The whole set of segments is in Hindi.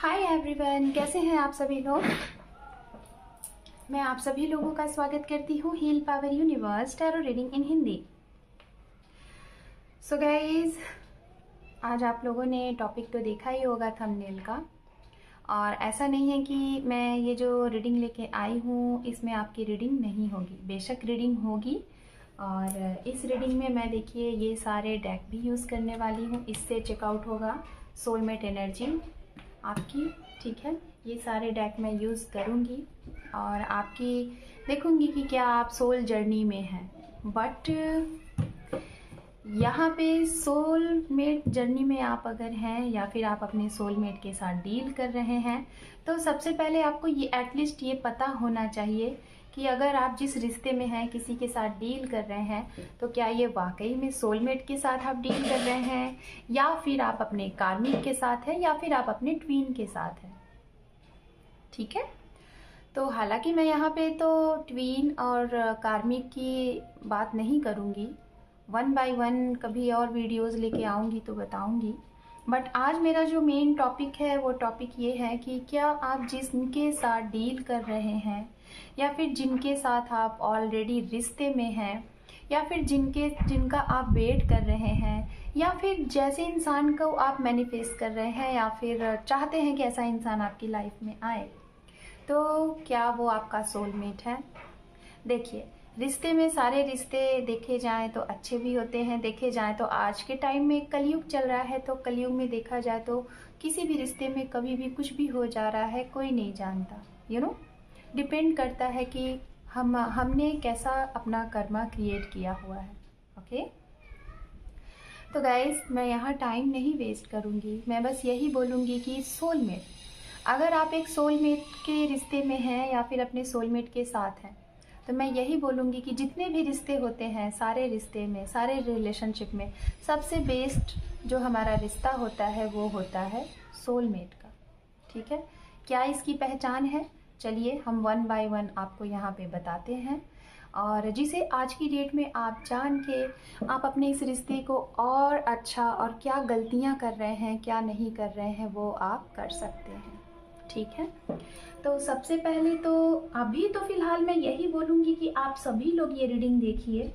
हाय एवरीवन, कैसे हैं आप सभी लोग। मैं आप सभी लोगों का स्वागत करती हूँ heal power universe tarot reading in Hindi. So guys, आज आप लोगों ने टॉपिक तो देखा ही होगा थंबनेल का। और ऐसा नहीं है कि मैं ये जो रीडिंग लेके आई हूँ इसमें आपकी रीडिंग नहीं होगी, बेशक रीडिंग होगी। और इस रीडिंग में मैं देखिए ये सारे डेक भी यूज़ करने वाली हूँ। इससे चेकआउट होगा सोलमेट एनर्जी आपकी, ठीक है। ये सारे डेक मैं यूज़ करूँगी और आपकी देखूँगी कि क्या आप सोल जर्नी में हैं। बट यहाँ पे सोलमेट जर्नी में आप अगर हैं या फिर आप अपने सोलमेट के साथ डील कर रहे हैं तो सबसे पहले आपको ये एटलीस्ट ये पता होना चाहिए कि अगर आप जिस रिश्ते में हैं, किसी के साथ डील कर रहे हैं, तो क्या ये वाकई में सोलमेट के साथ आप डील कर रहे हैं या फिर आप अपने कार्मिक के साथ हैं या फिर आप अपने ट्वीन के साथ हैं, ठीक है। तो हालांकि मैं यहाँ पे तो ट्वीन और कार्मिक की बात नहीं करूँगी, वन बाय वन कभी और वीडियोस लेके आऊँगी तो बताऊँगी। बट आज मेरा जो मेन टॉपिक है वो टॉपिक ये है कि क्या आप जिनके साथ डील कर रहे हैं या फिर जिनके साथ आप ऑलरेडी रिश्ते में हैं या फिर जिनका आप वेट कर रहे हैं या फिर जैसे इंसान को आप मैनिफेस्ट कर रहे हैं या फिर चाहते हैं कि ऐसा इंसान आपकी लाइफ में आए, तो क्या वो आपका सोलमेट है। देखिए, रिश्ते में सारे रिश्ते देखे जाएं तो अच्छे भी होते हैं, देखे जाएं तो आज के टाइम में कलयुग चल रहा है, तो कलयुग में देखा जाए तो किसी भी रिश्ते में कभी भी कुछ भी हो जा रहा है, कोई नहीं जानता। डिपेंड करता है कि हमने कैसा अपना कर्मा क्रिएट किया हुआ है। ओके, तो गाइस, मैं यहाँ टाइम नहीं वेस्ट करूँगी, मैं बस यही बोलूँगी कि सोलमेट, अगर आप एक सोलमेट के रिश्ते में हैं या फिर अपने सोलमेट के साथ हैं, तो मैं यही बोलूँगी कि जितने भी रिश्ते होते हैं, सारे रिश्ते में, सारे रिलेशनशिप में सबसे बेस्ट जो हमारा रिश्ता होता है वो होता है सोलमेट का, ठीक है। क्या इसकी पहचान है, चलिए हम वन बाय वन आपको यहाँ पे बताते हैं, और जिसे आज की डेट में आप जान के आप अपने इस रिश्ते को और अच्छा, और क्या गलतियाँ कर रहे हैं क्या नहीं कर रहे हैं वो आप कर सकते हैं, ठीक है। तो सबसे पहले तो अभी तो फिलहाल मैं यही बोलूँगी कि आप सभी लोग ये रीडिंग देखिए,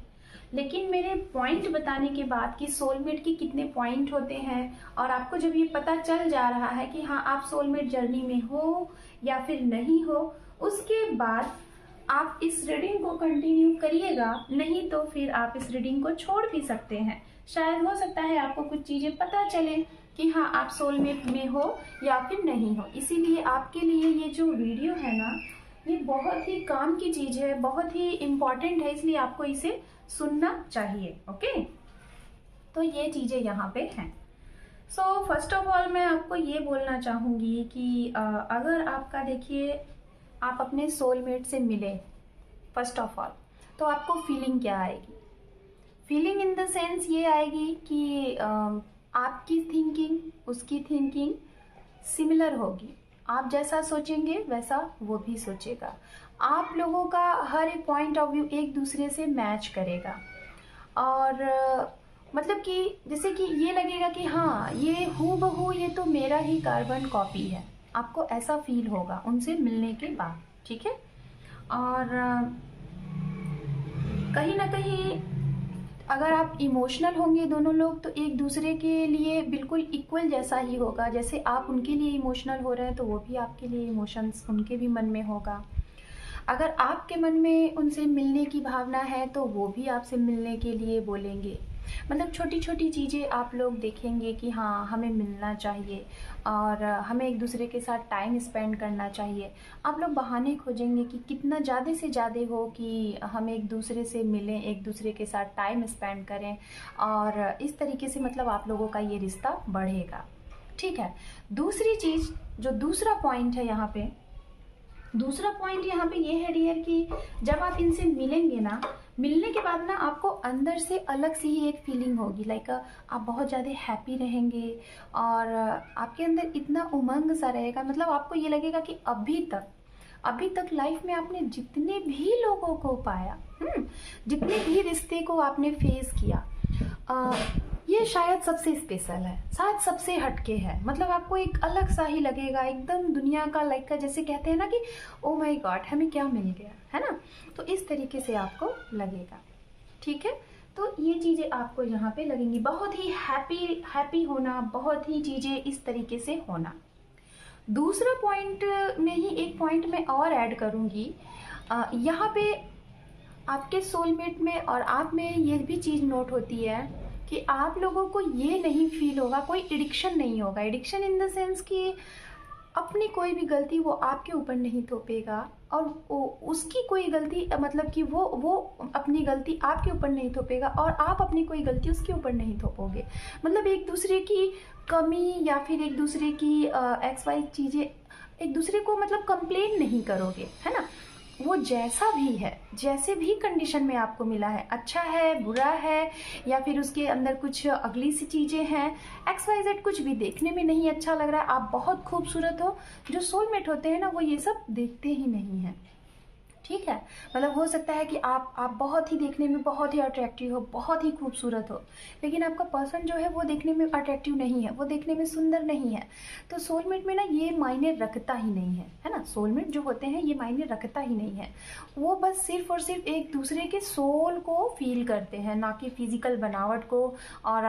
लेकिन मेरे पॉइंट बताने के बाद कि सोलमेट के कितने पॉइंट होते हैं और आपको जब ये पता चल जा रहा है कि हाँ आप सोलमेट जर्नी में हो या फिर नहीं हो, उसके बाद आप इस रीडिंग को कंटिन्यू करिएगा, नहीं तो फिर आप इस रीडिंग को छोड़ भी सकते हैं। शायद हो सकता है आपको कुछ चीज़ें पता चले कि हाँ आप सोलमेट में हो या फिर नहीं हो। इसीलिए आपके लिए ये जो वीडियो है ना, ये बहुत ही काम की चीज़ है, बहुत ही इम्पॉर्टेंट है, इसलिए आपको इसे सुनना चाहिए। ओके, तो ये चीज़ें यहाँ पे हैं। सो फर्स्ट ऑफ ऑल मैं आपको ये बोलना चाहूँगी कि अगर आपका, देखिए, आप अपने सोलमेट से मिले फर्स्ट ऑफ ऑल, तो आपको फीलिंग क्या आएगी। फीलिंग इन द सेंस ये आएगी कि आपकी थिंकिंग उसकी थिंकिंग सिमिलर होगी, आप जैसा सोचेंगे वैसा वो भी सोचेगा, आप लोगों का हर एक पॉइंट ऑफ व्यू एक दूसरे से मैच करेगा। और मतलब कि जैसे कि ये लगेगा कि हाँ ये हूबहू ये तो मेरा ही कार्बन कॉपी है, आपको ऐसा फील होगा उनसे मिलने के बाद, ठीक है। और कहीं ना कहीं अगर आप इमोशनल होंगे दोनों लोग, तो एक दूसरे के लिए बिल्कुल इक्वल जैसा ही होगा, जैसे आप उनके लिए इमोशनल हो रहे हैं तो वो भी आपके लिए इमोशंस उनके भी मन में होगा। अगर आपके मन में उनसे मिलने की भावना है तो वो भी आपसे मिलने के लिए बोलेंगे। मतलब छोटी छोटी चीज़ें आप लोग देखेंगे कि हाँ हमें मिलना चाहिए और हमें एक दूसरे के साथ टाइम स्पेंड करना चाहिए। आप लोग बहाने खोजेंगे कि कितना ज़्यादा से ज़्यादा हो कि हम एक दूसरे से मिलें, एक दूसरे के साथ टाइम स्पेंड करें, और इस तरीके से मतलब आप लोगों का ये रिश्ता बढ़ेगा, ठीक है। दूसरी चीज़, जो दूसरा पॉइंट है यहाँ पे, दूसरा पॉइंट यहाँ पे ये है डियर कि जब आप इनसे मिलेंगे ना, मिलने के बाद ना आपको अंदर से अलग सी ही एक फीलिंग होगी, लाइक आप बहुत ज़्यादा हैप्पी रहेंगे और आपके अंदर इतना उमंग सा रहेगा। मतलब आपको ये लगेगा कि अभी तक लाइफ में आपने जितने भी लोगों को पाया, जितने भी रिश्ते को आपने फेस किया, ये शायद सबसे स्पेशल है, शायद सबसे हटके है। मतलब आपको एक अलग सा ही लगेगा, एकदम दुनिया का लाइक का, जैसे कहते हैं ना कि ओ माय गॉड हमें क्या मिल गया, है ना। तो इस तरीके से आपको लगेगा, ठीक है। तो ये चीज़ें आपको यहाँ पे लगेंगी, बहुत ही हैप्पी होना, बहुत ही चीज़ें इस तरीके से होना। दूसरा पॉइंट में ही एक पॉइंट मैं और ऐड करूँगी, यहाँ पे आपके सोलमेट में और आप में ये भी चीज़ नोट होती है कि आप लोगों को ये नहीं फील होगा, कोई एडिक्शन नहीं होगा। एडिक्शन इन द सेंस कि अपनी कोई भी गलती वो आपके ऊपर नहीं थोपेगा और उसकी कोई गलती, मतलब कि वो अपनी गलती आपके ऊपर नहीं थोपेगा और आप अपनी कोई गलती उसके ऊपर नहीं थोपोगे। मतलब एक दूसरे की कमी या फिर एक दूसरे की एक्स वाई चीज़ें एक दूसरे को मतलब कंप्लेन नहीं करोगे, है ना। वो जैसा भी है, जैसे भी कंडीशन में आपको मिला है, अच्छा है बुरा है या फिर उसके अंदर कुछ अगली सी चीज़ें हैं, एक्स वाई जेड कुछ भी देखने में नहीं अच्छा लग रहा है, आप बहुत खूबसूरत हो, जो सोलमेट होते हैं ना वो ये सब देखते ही नहीं हैं, ठीक है। मतलब हो सकता है कि आप बहुत ही देखने में बहुत ही अट्रैक्टिव हो, बहुत ही खूबसूरत हो, लेकिन आपका पर्सन जो है वो देखने में अट्रैक्टिव नहीं है, वो देखने में सुंदर नहीं है। तो सोलमेट में ना ये मायने रखता ही नहीं है ना। सोलमेट जो होते हैं ये मायने रखता ही नहीं है, वो बस सिर्फ और सिर्फ एक दूसरे के सोल को फील करते हैं, ना कि फिजिकल बनावट को और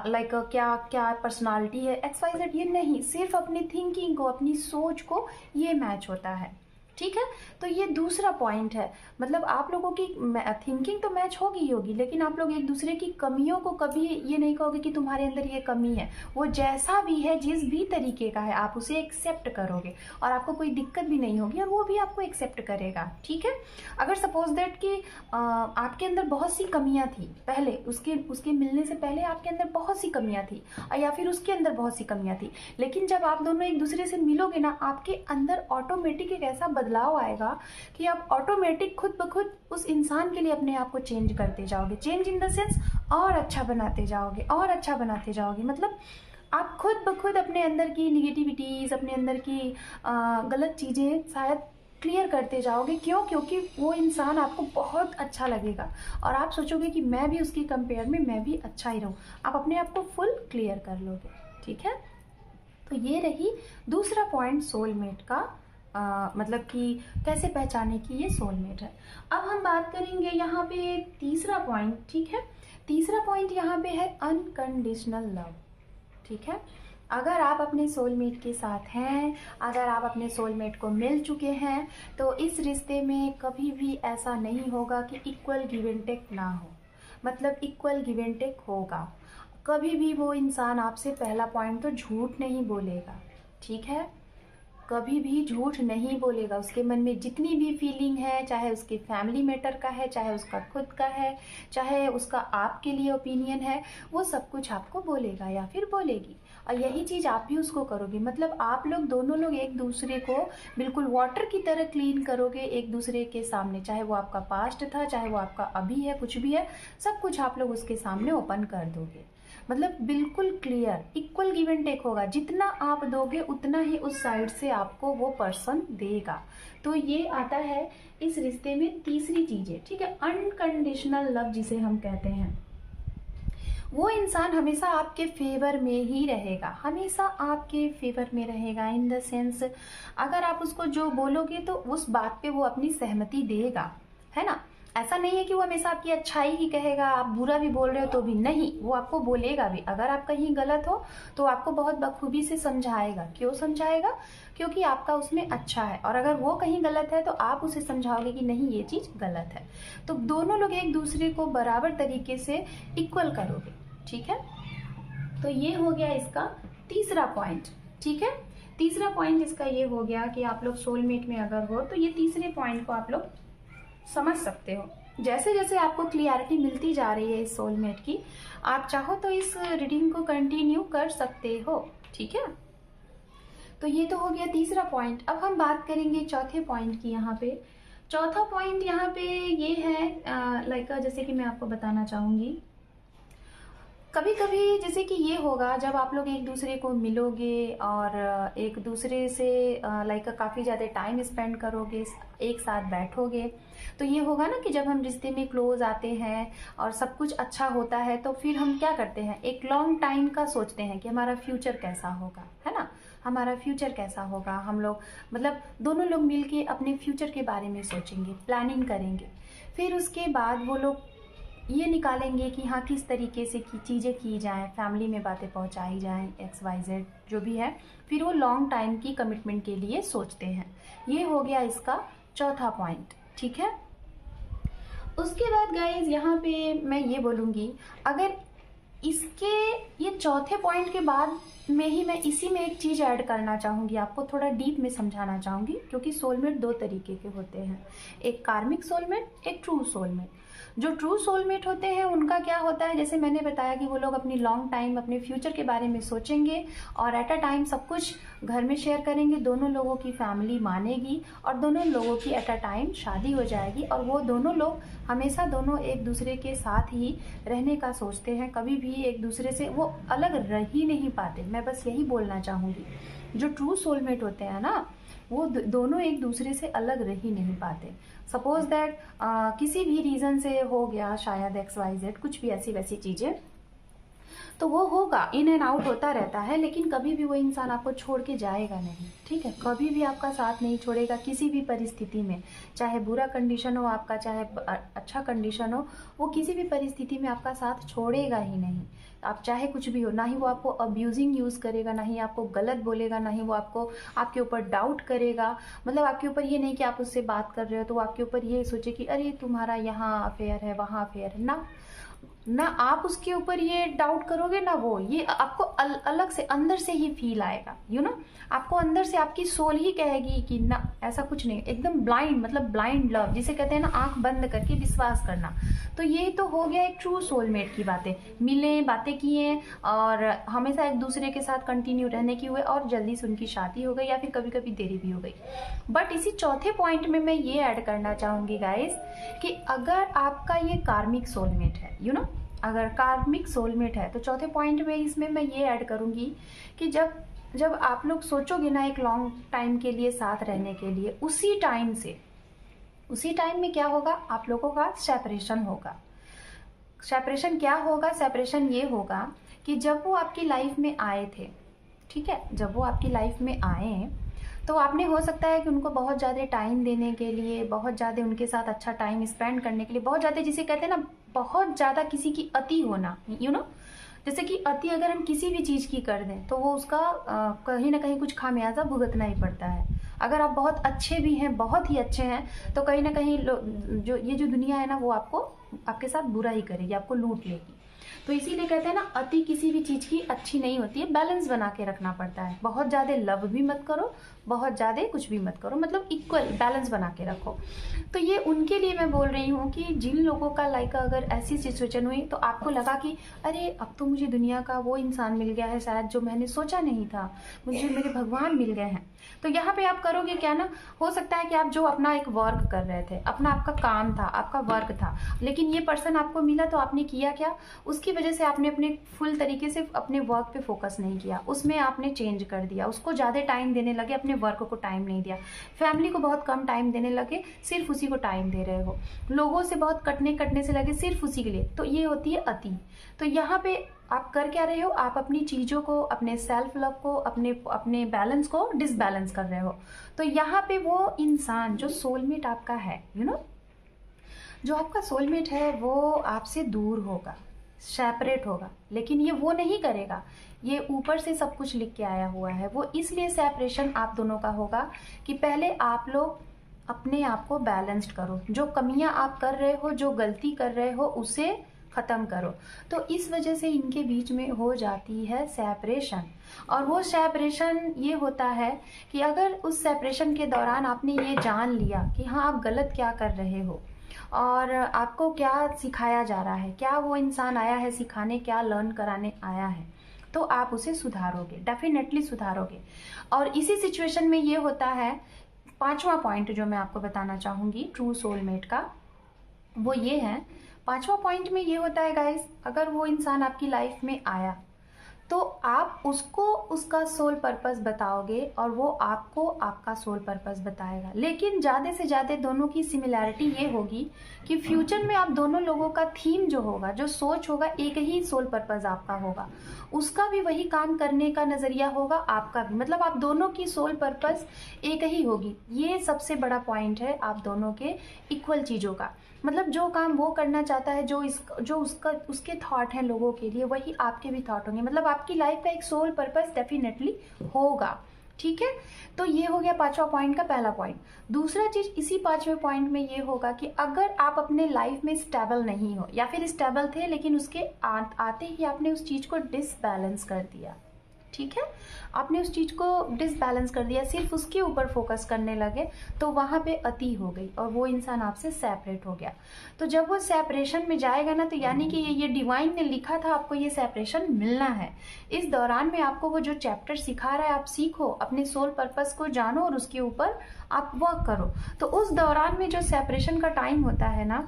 लाइक क्या क्या पर्सनालिटी है एक्स वाई जेड, ये नहीं, सिर्फ अपनी थिंकिंग को, अपनी सोच को ये मैच होता है, ठीक है। तो ये दूसरा पॉइंट है। मतलब आप लोगों की थिंकिंग तो मैच होगी ही होगी, लेकिन आप लोग एक दूसरे की कमियों को कभी ये नहीं कहोगे कि तुम्हारे अंदर ये कमी है। वो जैसा भी है, जिस भी तरीके का है, आप उसे एक्सेप्ट करोगे और आपको कोई दिक्कत भी नहीं होगी और वो भी आपको एक्सेप्ट करेगा, ठीक है। अगर सपोज दैट कि आपके अंदर बहुत सी कमियां थी पहले, उसके मिलने से पहले आपके अंदर बहुत सी कमियां थी या फिर उसके अंदर बहुत सी कमियां थी, लेकिन जब आप दोनों एक दूसरे से मिलोगे ना, आपके अंदर ऑटोमेटिक एक ऐसा बदलाव आएगा कि आप ऑटोमेटिक खुद ब खुद उस इंसान के लिए अपने आप को चेंज करते जाओगे। चेंज इन द सेंस और अच्छा बनाते जाओगे और अच्छा बनाते जाओगे। मतलब आप खुद ब खुद अपने अंदर की निगेटिविटीज, अपने अंदर की गलत चीज़ें शायद क्लियर करते जाओगे। क्यों? क्योंकि वो इंसान आपको बहुत अच्छा लगेगा और आप सोचोगे कि मैं भी उसकी कंपेयर में मैं भी अच्छा ही रहूँ। आप अपने आप को फुल क्लियर कर लोगे, ठीक है। तो ये रही दूसरा पॉइंट सोलमेट का, मतलब कि कैसे पहचाने कि ये सोलमेट है। अब हम बात करेंगे यहाँ पे तीसरा पॉइंट, ठीक है। तीसरा पॉइंट यहाँ पे है अनकंडीशनल लव, ठीक है। अगर आप अपने सोलमेट के साथ हैं, अगर आप अपने सोलमेट को मिल चुके हैं, तो इस रिश्ते में कभी भी ऐसा नहीं होगा कि इक्वल गिव एंड टेक ना हो। मतलब इक्वल गिव एंड टेक होगा। कभी भी वो इंसान आपसे, पहला पॉइंट तो झूठ नहीं बोलेगा, ठीक है। कभी भी झूठ नहीं बोलेगा। उसके मन में जितनी भी फीलिंग है, चाहे उसके फैमिली मैटर का है, चाहे उसका खुद का है, चाहे उसका आपके लिए ओपिनियन है, वो सब कुछ आपको बोलेगा या फिर बोलेगी। और यही चीज़ आप भी उसको करोगे। मतलब आप लोग दोनों लोग एक दूसरे को बिल्कुल वाटर की तरह क्लीन करोगे एक दूसरे के सामने। चाहे वो आपका पास्ट था, चाहे वो आपका अभी है, कुछ भी है, सब कुछ आप लोग उसके सामने ओपन कर दोगे। मतलब बिल्कुल clear, equal give and take होगा। जितना आप दोगे उतना ही उस साइड से आपको वो पर्सन देगा। तो ये आता है इस रिश्ते में तीसरी चीज़ें, ठीक है। अनकंडीशनल लव जिसे हम कहते हैं, वो इंसान हमेशा आपके फेवर में ही रहेगा, हमेशा आपके फेवर में रहेगा। इन द सेंस अगर आप उसको जो बोलोगे तो उस बात पे वो अपनी सहमति देगा, है ना। ऐसा नहीं है कि वो हमेशा आपकी अच्छाई ही कहेगा, आप बुरा भी बोल रहे हो तो भी नहीं, वो आपको बोलेगा भी। अगर आप कहीं गलत हो तो आपको बहुत बखूबी से समझाएगा। क्यों समझाएगा? क्योंकि आपका उसमें अच्छा है। और अगर वो कहीं गलत है तो आप उसे समझाओगे कि नहीं ये चीज़ गलत है। तो दोनों लोग एक दूसरे को बराबर तरीके से इक्वल करोगे, ठीक है। तो ये हो गया इसका तीसरा पॉइंट, ठीक है। तीसरा पॉइंट इसका ये हो गया कि आप लोग सोलमेट में अगर हो तो ये तीसरे पॉइंट को आप लोग समझ सकते हो। जैसे जैसे आपको क्लियरिटी मिलती जा रही है इस सोलमेट की, आप चाहो तो इस रीडिंग को कंटिन्यू कर सकते हो, ठीक है। तो ये तो हो गया तीसरा पॉइंट। अब हम बात करेंगे चौथे पॉइंट की। यहाँ पे चौथा पॉइंट यहाँ पे ये है लाइक जैसे कि मैं आपको बताना चाहूंगी, कभी कभी जैसे कि ये होगा जब आप लोग एक दूसरे को मिलोगे और एक दूसरे से लाइक काफ़ी ज़्यादा टाइम स्पेंड करोगे, एक साथ बैठोगे, तो ये होगा ना कि जब हम रिश्ते में क्लोज आते हैं और सब कुछ अच्छा होता है तो फिर हम क्या करते हैं, एक लॉन्ग टाइम का सोचते हैं कि हमारा फ्यूचर कैसा होगा, है ना, हमारा फ्यूचर कैसा होगा। हम लोग मतलब दोनों लोग मिलके अपने फ्यूचर के बारे में सोचेंगे, प्लानिंग करेंगे। फिर उसके बाद वो लोग ये निकालेंगे कि हाँ किस तरीके से की चीज़ें की जाएं, फैमिली में बातें पहुंचाई जाएं, XYZ जो भी है। फिर वो लॉन्ग टाइम की कमिटमेंट के लिए सोचते हैं। ये हो गया इसका चौथा पॉइंट, ठीक है। उसके बाद गाइज यहाँ पे मैं ये बोलूँगी, अगर इसके ये चौथे पॉइंट के बाद में ही मैं इसी में एक चीज़ ऐड करना चाहूँगी, आपको थोड़ा डीप में समझाना चाहूँगी, क्योंकि सोलमेट दो तरीके के होते हैं, एक कार्मिक सोलमेट, एक ट्रू सोलमेट। जो ट्रू सोलमेट होते हैं उनका क्या होता है, जैसे मैंने बताया कि वो लोग अपनी लॉन्ग टाइम अपने फ्यूचर के बारे में सोचेंगे और एट अ टाइम सब कुछ घर में शेयर करेंगे, दोनों लोगों की फैमिली मानेगी और दोनों लोगों की एट अ टाइम शादी हो जाएगी और वो दोनों लोग हमेशा दोनों एक दूसरे के साथ ही रहने का सोचते हैं, कभी भी एक दूसरे से वो अलग रह ही नहीं पाते। मैं बस यही बोलना चाहूँगी, जो ट्रू सोलमेट होते हैं ना वो दोनों एक दूसरे से अलग रह ही नहीं पाते। सपोज दैट किसी भी रीज़न से हो गया, शायद XYZ कुछ भी ऐसी वैसी चीज़ें, तो वो होगा, इन एंड आउट होता रहता है, लेकिन कभी भी वो इंसान आपको छोड़ के जाएगा नहीं, ठीक है, कभी भी आपका साथ नहीं छोड़ेगा किसी भी परिस्थिति में, चाहे बुरा कंडीशन हो आपका, चाहे अच्छा कंडीशन हो, वो किसी भी परिस्थिति में आपका साथ छोड़ेगा ही नहीं। आप चाहे कुछ भी हो, ना ही वो आपको अब्यूजिंग यूज़ करेगा, ना ही आपको गलत बोलेगा, ना ही वो आपको आपके ऊपर डाउट करेगा। मतलब आपके ऊपर ये नहीं कि आप उससे बात कर रहे हो तो वो आपके ऊपर ये सोचे कि अरे तुम्हारा यहाँ अफेयर है, वहाँ अफेयर है, ना आप उसके ऊपर ये डाउट करोगे, ना वो, ये आपको अलग से अंदर से ही फील आएगा, आपको अंदर से आपकी सोल ही कहेगी कि ना ऐसा कुछ नहीं, एकदम ब्लाइंड, मतलब ब्लाइंड लव जिसे कहते हैं ना, आंख बंद करके विश्वास करना। तो ये तो हो गया एक ट्रू सोलमेट की बातें, मिले, बातें किए और हमेशा एक दूसरे के साथ कंटिन्यू रहने की हुए और जल्दी से उनकी शादी हो गई या फिर कभी कभी देरी भी हो गई। बट इसी चौथे पॉइंट में मैं ये ऐड करना चाहूंगी गाइस कि अगर आपका ये कार्मिक सोलमेट है, अगर कार्मिक सोलमेट है, तो चौथे पॉइंट में इसमें मैं ये ऐड करूंगी कि जब आप लोग सोचोगे ना एक लॉन्ग टाइम के लिए साथ रहने के लिए, उसी टाइम में क्या होगा, आप लोगों का सेपरेशन होगा। सेपरेशन क्या होगा, सेपरेशन ये होगा कि जब वो आपकी लाइफ में आए थे, ठीक है, जब वो आपकी लाइफ में आए तो आपने हो सकता है कि उनको बहुत ज़्यादा टाइम देने के लिए, बहुत ज़्यादा उनके साथ अच्छा टाइम स्पेंड करने के लिए, बहुत ज़्यादा जिसे कहते हैं ना, बहुत ज़्यादा किसी की अति होना, जैसे कि अति अगर हम किसी भी चीज़ की कर दें तो वो उसका कहीं ना कहीं कुछ खामियाजा भुगतना ही पड़ता है। अगर आप बहुत अच्छे भी हैं, बहुत ही अच्छे हैं, तो कहीं ना कहीं जो दुनिया है ना वो आपके साथ बुरा ही करेगी, आपको लूट लेगी। तो इसीलिए कहते हैं ना, अति किसी भी चीज़ की अच्छी नहीं होती है, बैलेंस बना के रखना पड़ता है। बहुत ज़्यादा लव भी मत करो, बहुत ज़्यादा कुछ भी मत करो, मतलब इक्वल बैलेंस बना के रखो। तो ये उनके लिए मैं बोल रही हूँ कि जिन लोगों का लाइक अगर ऐसी सिचुएशन हुई तो आपको लगा कि अरे अब तो मुझे दुनिया का वो इंसान मिल गया है शायद जो मैंने सोचा नहीं था, मुझे मेरे भगवान मिल गए हैं, तो यहाँ पे आप करोगे क्या ना, हो सकता है कि आप जो अपना एक वर्क कर रहे थे, अपना आपका काम था, आपका वर्क था, लेकिन ये पर्सन आपको मिला तो आपने किया क्या, उसकी वजह से आपने अपने फुल तरीके से अपने वर्क पे फोकस नहीं किया, उसमें आपने चेंज कर दिया, उसको ज़्यादा टाइम देने लगे, अपने वर्क को टाइम नहीं दिया, फैमिली को बहुत कम टाइम देने लगे, सिर्फ उसी को टाइम दे रहे हो, लोगों से बहुत कटने से लगे सिर्फ उसी के लिए, तो ये होती है अति। तो यहाँ पे आप कर क्या रहे हो, आप अपनी चीज़ों को, अपने सेल्फ लव को, अपने बैलेंस को डिसबैलेंस कर रहे हो। तो यहाँ पे वो इंसान जो सोलमेट आपका है, जो आपका सोलमेट है वो आपसे दूर होगा, सेपरेट होगा, लेकिन ये वो नहीं करेगा, ये ऊपर से सब कुछ लिख के आया हुआ है। वो इसलिए सेपरेशन आप दोनों का होगा कि पहले आप लोग अपने आप को बैलेंस्ड करो, जो कमियां आप कर रहे हो, जो गलती कर रहे हो उसे खत्म करो। तो इस वजह से इनके बीच में हो जाती है सेपरेशन। और वो सेपरेशन ये होता है कि अगर उस सेपरेशन के दौरान आपने ये जान लिया कि हाँ आप गलत क्या कर रहे हो और आपको क्या सिखाया जा रहा है, क्या वो इंसान आया है सिखाने, क्या लर्न कराने आया है, तो आप उसे सुधारोगे, डेफिनेटली सुधारोगे। और इसी सिचुएशन में ये होता है, पांचवा पॉइंट जो मैं आपको बताना चाहूंगी ट्रू सोलमेट का, वो ये है, 5वां पॉइंट में ये होता है गाइस, अगर वो इंसान आपकी लाइफ में आया तो आप उसको उसका सोल पर्पस बताओगे और वो आपको आपका सोल पर्पस बताएगा। लेकिन ज़्यादा से ज़्यादा दोनों की सिमिलैरिटी ये होगी कि फ्यूचर में आप दोनों लोगों का थीम जो होगा, जो सोच होगा, एक ही सोल पर्पस आपका होगा। उसका भी वही काम करने का नज़रिया होगा, आपका भी। मतलब आप दोनों की सोल पर्पस एक ही होगी। ये सबसे बड़ा पॉइंट है आप दोनों के इक्वल चीज़ों का। मतलब जो काम वो करना चाहता है, जो उसके थॉट हैं लोगों के लिए, वही आपके भी थॉट होंगे। मतलब आपकी लाइफ का एक सोल पर्पस डेफिनेटली होगा। ठीक है, तो ये हो गया 5वां पॉइंट का पहला पॉइंट। दूसरा चीज इसी 5वें पॉइंट में ये होगा कि अगर आप अपने लाइफ में स्टेबल नहीं हो, या फिर स्टेबल थे लेकिन उसके आते ही आपने उस चीज को डिसबैलेंस कर दिया। ठीक है, आपने उस चीज को डिसबैलेंस कर दिया, सिर्फ उसके ऊपर फोकस करने लगे, तो वहां पे अति हो गई और वो इंसान आपसे सेपरेट हो गया। तो जब वो सेपरेशन में जाएगा ना, तो यानी कि ये डिवाइन ने लिखा था आपको ये सेपरेशन मिलना है। इस दौरान में आपको वो जो चैप्टर सिखा रहा है आप सीखो, अपने सोल पर्पस को जानो और उसके ऊपर आप वर्क करो। तो उस दौरान में जो सेपरेशन का टाइम होता है ना,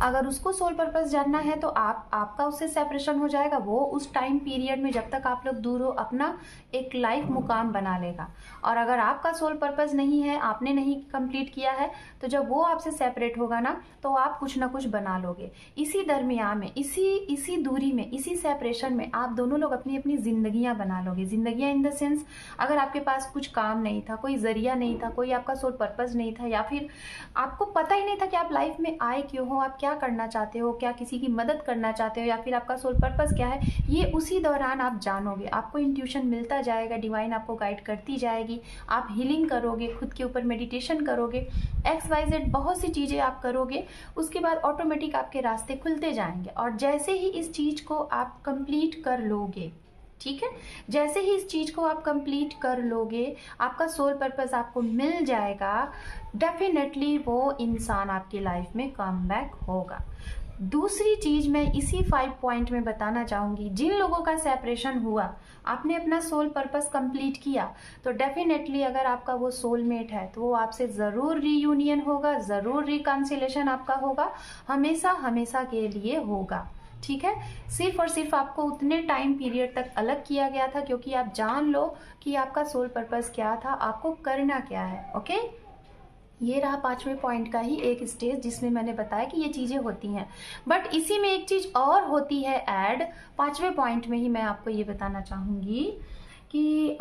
अगर उसको सोल पर्पस जानना है तो आपका उससे सेपरेशन हो जाएगा। वो उस टाइम पीरियड में जब तक आप लोग दूर हो अपना एक लाइफ मुकाम बना लेगा। और अगर आपका सोल पर्पस नहीं है, आपने नहीं कंप्लीट किया है, तो जब वो आपसे सेपरेट होगा ना, तो आप कुछ ना कुछ बना लोगे। इसी दरमियान में, इसी दूरी में, इसी सेपरेशन में आप दोनों लोग अपनी अपनी जिंदगियां बना लोगे। जिंदगियां इन द सेंस, अगर आपके पास कुछ काम नहीं था, कोई जरिया नहीं था, कोई आपका सोल पर्पस नहीं था, या फिर आपको पता ही नहीं था कि आप लाइफ में आए क्यों हो, आप क्या करना चाहते हो, क्या किसी की मदद करना चाहते हो, या फिर आपका सोल पर्पस क्या है, ये उसी दौरान आप जानोगे। आपको इंट्यूशन मिलता जाएगा, डिवाइन आपको गाइड करती जाएगी, आप हीलिंग करोगे, खुद के ऊपर मेडिटेशन करोगे, XYZ बहुत सी चीज़ें आप करोगे। उसके बाद ऑटोमेटिक आपके रास्ते खुलते जाएंगे। और जैसे ही इस चीज़ को आप कंप्लीट कर लोगे, ठीक है, जैसे ही इस चीज को आप कंप्लीट कर लोगे, आपका सोल पर्पस आपको मिल जाएगा, डेफिनेटली वो इंसान आपकी लाइफ में कम बैक होगा। दूसरी चीज मैं इसी 5 पॉइंट में बताना चाहूंगी, जिन लोगों का सेपरेशन हुआ, आपने अपना सोल पर्पस कंप्लीट किया, तो डेफिनेटली अगर आपका वो सोलमेट है तो वो आपसे जरूर रीयूनियन होगा, जरूर रिकॉन्सिलेशन आपका होगा, हमेशा हमेशा के लिए होगा। ठीक है, सिर्फ और सिर्फ आपको उतने टाइम पीरियड तक अलग किया गया था क्योंकि आप जान लो कि आपका सोल पर्पस क्या था, आपको करना क्या है। ओके, ये रहा 5वें पॉइंट का ही एक स्टेज जिसमें मैंने बताया कि ये चीजें होती हैं। बट इसी में एक चीज और होती है ऐड, 5वें पॉइंट में ही मैं आपको ये बताना चाहूंगी कि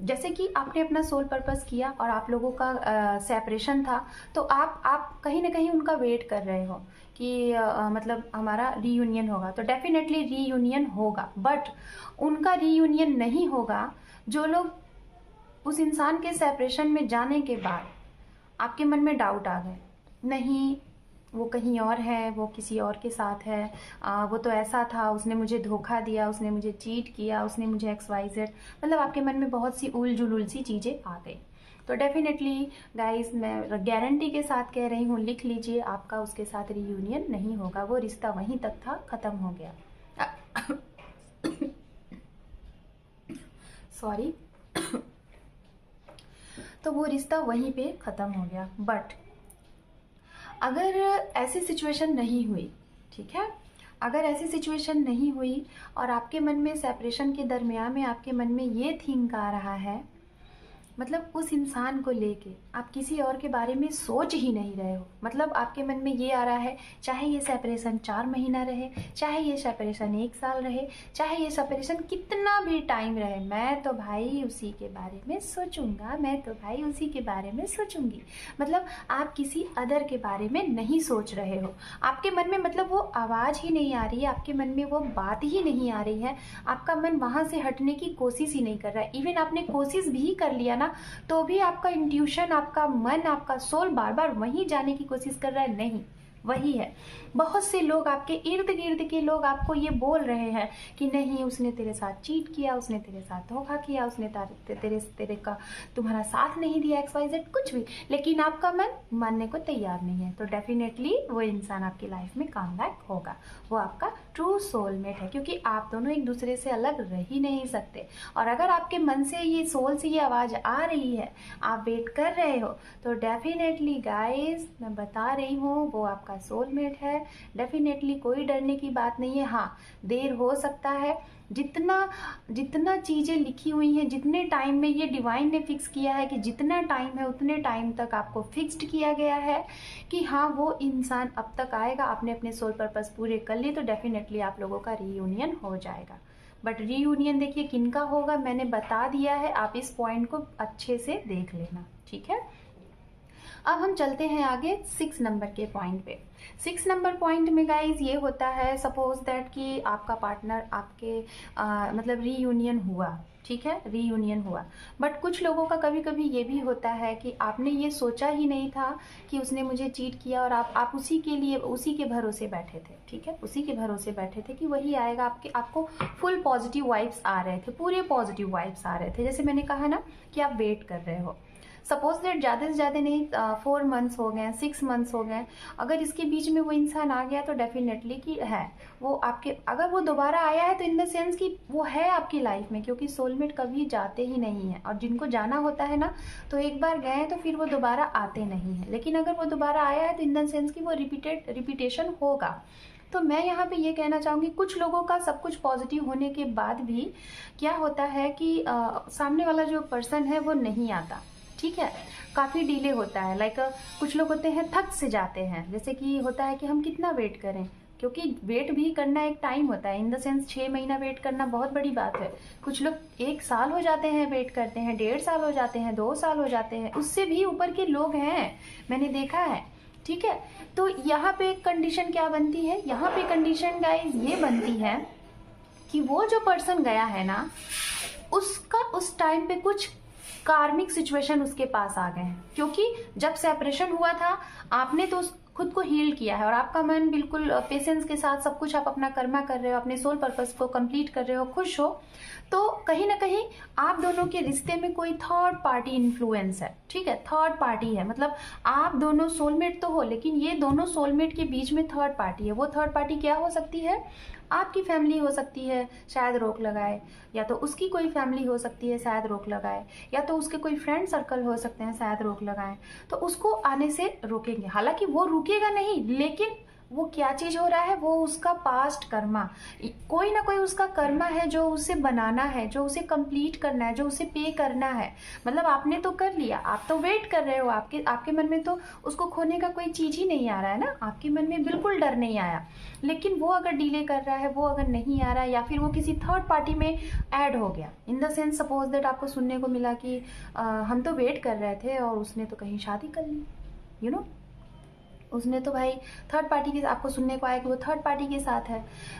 जैसे कि आपने अपना सोल पर्पस किया और आप लोगों का सेपरेशन था, तो आप कहीं ना कहीं उनका वेट कर रहे हो कि मतलब हमारा रीयूनियन होगा। तो डेफिनेटली रीयूनियन होगा, बट उनका रीयूनियन नहीं होगा जो लोग उस इंसान के सेपरेशन में जाने के बाद आपके मन में डाउट आ गए, नहीं वो कहीं और है, वो किसी और के साथ है, वो तो ऐसा था, उसने मुझे धोखा दिया, उसने मुझे चीट किया, उसने मुझे XYZ, मतलब आपके मन में बहुत सी उल जुलुल सी चीज़ें आ गई। तो डेफिनेटली गाइस, मैं गारंटी के साथ कह रही हूँ, लिख लीजिए, आपका उसके साथ रीयूनियन नहीं होगा। वो रिश्ता वहीं तक था, ख़त्म हो गया। सॉरी। तो वो रिश्ता वहीं पे ख़त्म हो गया। बट अगर ऐसी सिचुएशन नहीं हुई, ठीक है, अगर ऐसी सिचुएशन नहीं हुई और आपके मन में सेपरेशन के दरमियान में आपके मन में ये थिंक आ रहा है, मतलब उस इंसान को लेके आप किसी और के बारे में सोच ही नहीं रहे हो, मतलब आपके मन में ये आ रहा है, चाहे ये सेपरेशन 4 महीना रहे, चाहे ये सेपरेशन 1 साल रहे, चाहे ये सेपरेशन कितना भी टाइम रहे, मैं तो भाई उसी के बारे में सोचूंगा, मैं तो भाई उसी के बारे में सोचूंगी। मतलब आप किसी अदर के बारे में नहीं सोच रहे हो, आपके मन में मतलब वो आवाज़ ही नहीं आ रही है, आपके मन में वो बात ही नहीं आ रही है, आपका मन वहाँ से हटने की कोशिश ही नहीं कर रहा है। इवन आपने कोशिश भी कर लिया ना, तो भी आपका इंट्यूशन, आपका मन, आपका सोल बार बार वहीं जाने की कोशिश कर रहा है, नहीं वही है। बहुत से लोग, आपके इर्द गिर्द के लोग आपको ये बोल रहे हैं कि नहीं उसने तेरे साथ चीट किया, उसने तेरे साथ धोखा किया, उसने तेरे का तुम्हारा साथ नहीं दिया, XYZ कुछ भी, लेकिन आपका मन मानने को तैयार नहीं है। तो डेफिनेटली वो इंसान आपकी लाइफ में कम बैक होगा, वो आपका ट्रू सोलमेट है, क्योंकि आप दोनों एक दूसरे से अलग रह ही नहीं सकते। और अगर आपके मन से ये सोल से ये आवाज़ आ रही है, आप वेट कर रहे हो, तो डेफिनेटली गाइज मैं बता रही हूँ वो आपका आपका सोलमेट है। डेफिनेटली कोई डरने की बात नहीं है। हाँ, देर हो सकता है, जितना जितना चीज़ें लिखी हुई हैं, जितने टाइम में ये डिवाइन ने फिक्स किया है कि जितना टाइम है उतने टाइम तक आपको फिक्स्ड किया गया है कि हाँ वो इंसान अब तक आएगा, आपने अपने सोल पर्पस पूरे कर लिए तो डेफिनेटली आप लोगों का रीयूनियन हो जाएगा। बट रीयूनियन देखिए किनका होगा मैंने बता दिया है, आप इस पॉइंट को अच्छे से देख लेना, ठीक है। अब हम चलते हैं आगे 6 नंबर के पॉइंट पे। 6 नंबर पॉइंट में गाइज ये होता है, सपोज दैट कि आपका पार्टनर आपके मतलब रीयूनियन हुआ, ठीक है, रीयूनियन हुआ, बट कुछ लोगों का कभी कभी ये भी होता है कि आपने ये सोचा ही नहीं था कि उसने मुझे चीट किया और आप उसी के लिए उसी के भरोसे बैठे थे, ठीक है, उसी के भरोसे बैठे थे कि वही आएगा, आपको फुल पॉजिटिव वाइब्स आ रहे थे, पूरे पॉजिटिव वाइब्स आ रहे थे। जैसे मैंने कहा ना कि आप वेट कर रहे हो, सपोज दैट ज़्यादा से ज़्यादा नहीं 4 मंथ्स हो गए, 6 मंथ्स हो गए, अगर इसके बीच में वो इंसान आ गया तो डेफिनेटली कि है वो आपके, अगर वो दोबारा आया है तो इन द सेंस कि वो है आपकी लाइफ में, क्योंकि सोलमेट कभी जाते ही नहीं है, और जिनको जाना होता है ना तो एक बार गए तो फिर वो दोबारा आते नहीं हैं, लेकिन अगर वो दोबारा आया है तो इन द सेंस कि वो रिपीटेशन होगा। तो मैं यहाँ पे ये कहना चाहूँगी कुछ लोगों का सब कुछ पॉजिटिव होने के बाद भी क्या होता है कि सामने वाला जो पर्सन है वो नहीं आता, ठीक है, काफ़ी डिले होता है। लाइक कुछ लोग होते हैं थक से जाते हैं, जैसे कि होता है कि हम कितना वेट करें, क्योंकि वेट भी करना एक टाइम होता है, इन द सेंस 6 महीना वेट करना बहुत बड़ी बात है। कुछ लोग 1 साल हो जाते हैं वेट करते हैं, 1.5 साल हो जाते हैं, 2 साल हो जाते हैं, उससे भी ऊपर के लोग हैं, मैंने देखा है, ठीक है। तो यहाँ पे कंडीशन क्या बनती है, यहाँ पे कंडीशन गाइज ये बनती है कि वो जो पर्सन गया है ना उसका उस टाइम पे कुछ कार्मिक सिचुएशन उसके पास आ गए हैं, क्योंकि जब सेपरेशन हुआ था आपने तो खुद को हील किया है और आपका मन बिल्कुल पेशेंस के साथ सब कुछ आप अपना कर्मा कर रहे हो, अपने सोल पर्पस को कंप्लीट कर रहे हो, खुश हो, तो कहीं ना कहीं आप दोनों के रिश्ते में कोई थर्ड पार्टी इन्फ्लुएंस है, ठीक है, थर्ड पार्टी है, मतलब आप दोनों सोलमेट तो हो लेकिन ये दोनों सोलमेट के बीच में थर्ड पार्टी है। वो थर्ड पार्टी क्या हो सकती है, आपकी फैमिली हो सकती है शायद रोक लगाए, या तो उसकी कोई फैमिली हो सकती है शायद रोक लगाए, या तो उसके कोई फ्रेंड सर्कल हो सकते हैं शायद रोक लगाए, तो उसको आने से रोकेंगे। हालांकि वो रुकेगा नहीं, लेकिन वो क्या चीज हो रहा है, वो उसका पास्ट कर्मा, कोई ना कोई उसका कर्मा है जो उसे बनाना है, जो उसे कंप्लीट करना है, जो उसे पे करना है। मतलब आपने तो कर लिया, आप तो वेट कर रहे हो, आपके मन में तो उसको खोने का कोई चीज ही नहीं आ रहा है ना, आपके मन में बिल्कुल डर नहीं आया, लेकिन वो अगर डिले कर रहा है, वो अगर नहीं आ रहा है, या फिर वो किसी थर्ड पार्टी में ऐड हो गया, in the sense suppose that आपको सुनने को मिला कि हम तो वेट कर रहे थे और उसने तो कहीं शादी कर ली, यू नो, उसने तो भाई थर्ड पार्टी के, आपको सुनने को आया कि वो थर्ड पार्टी के साथ है।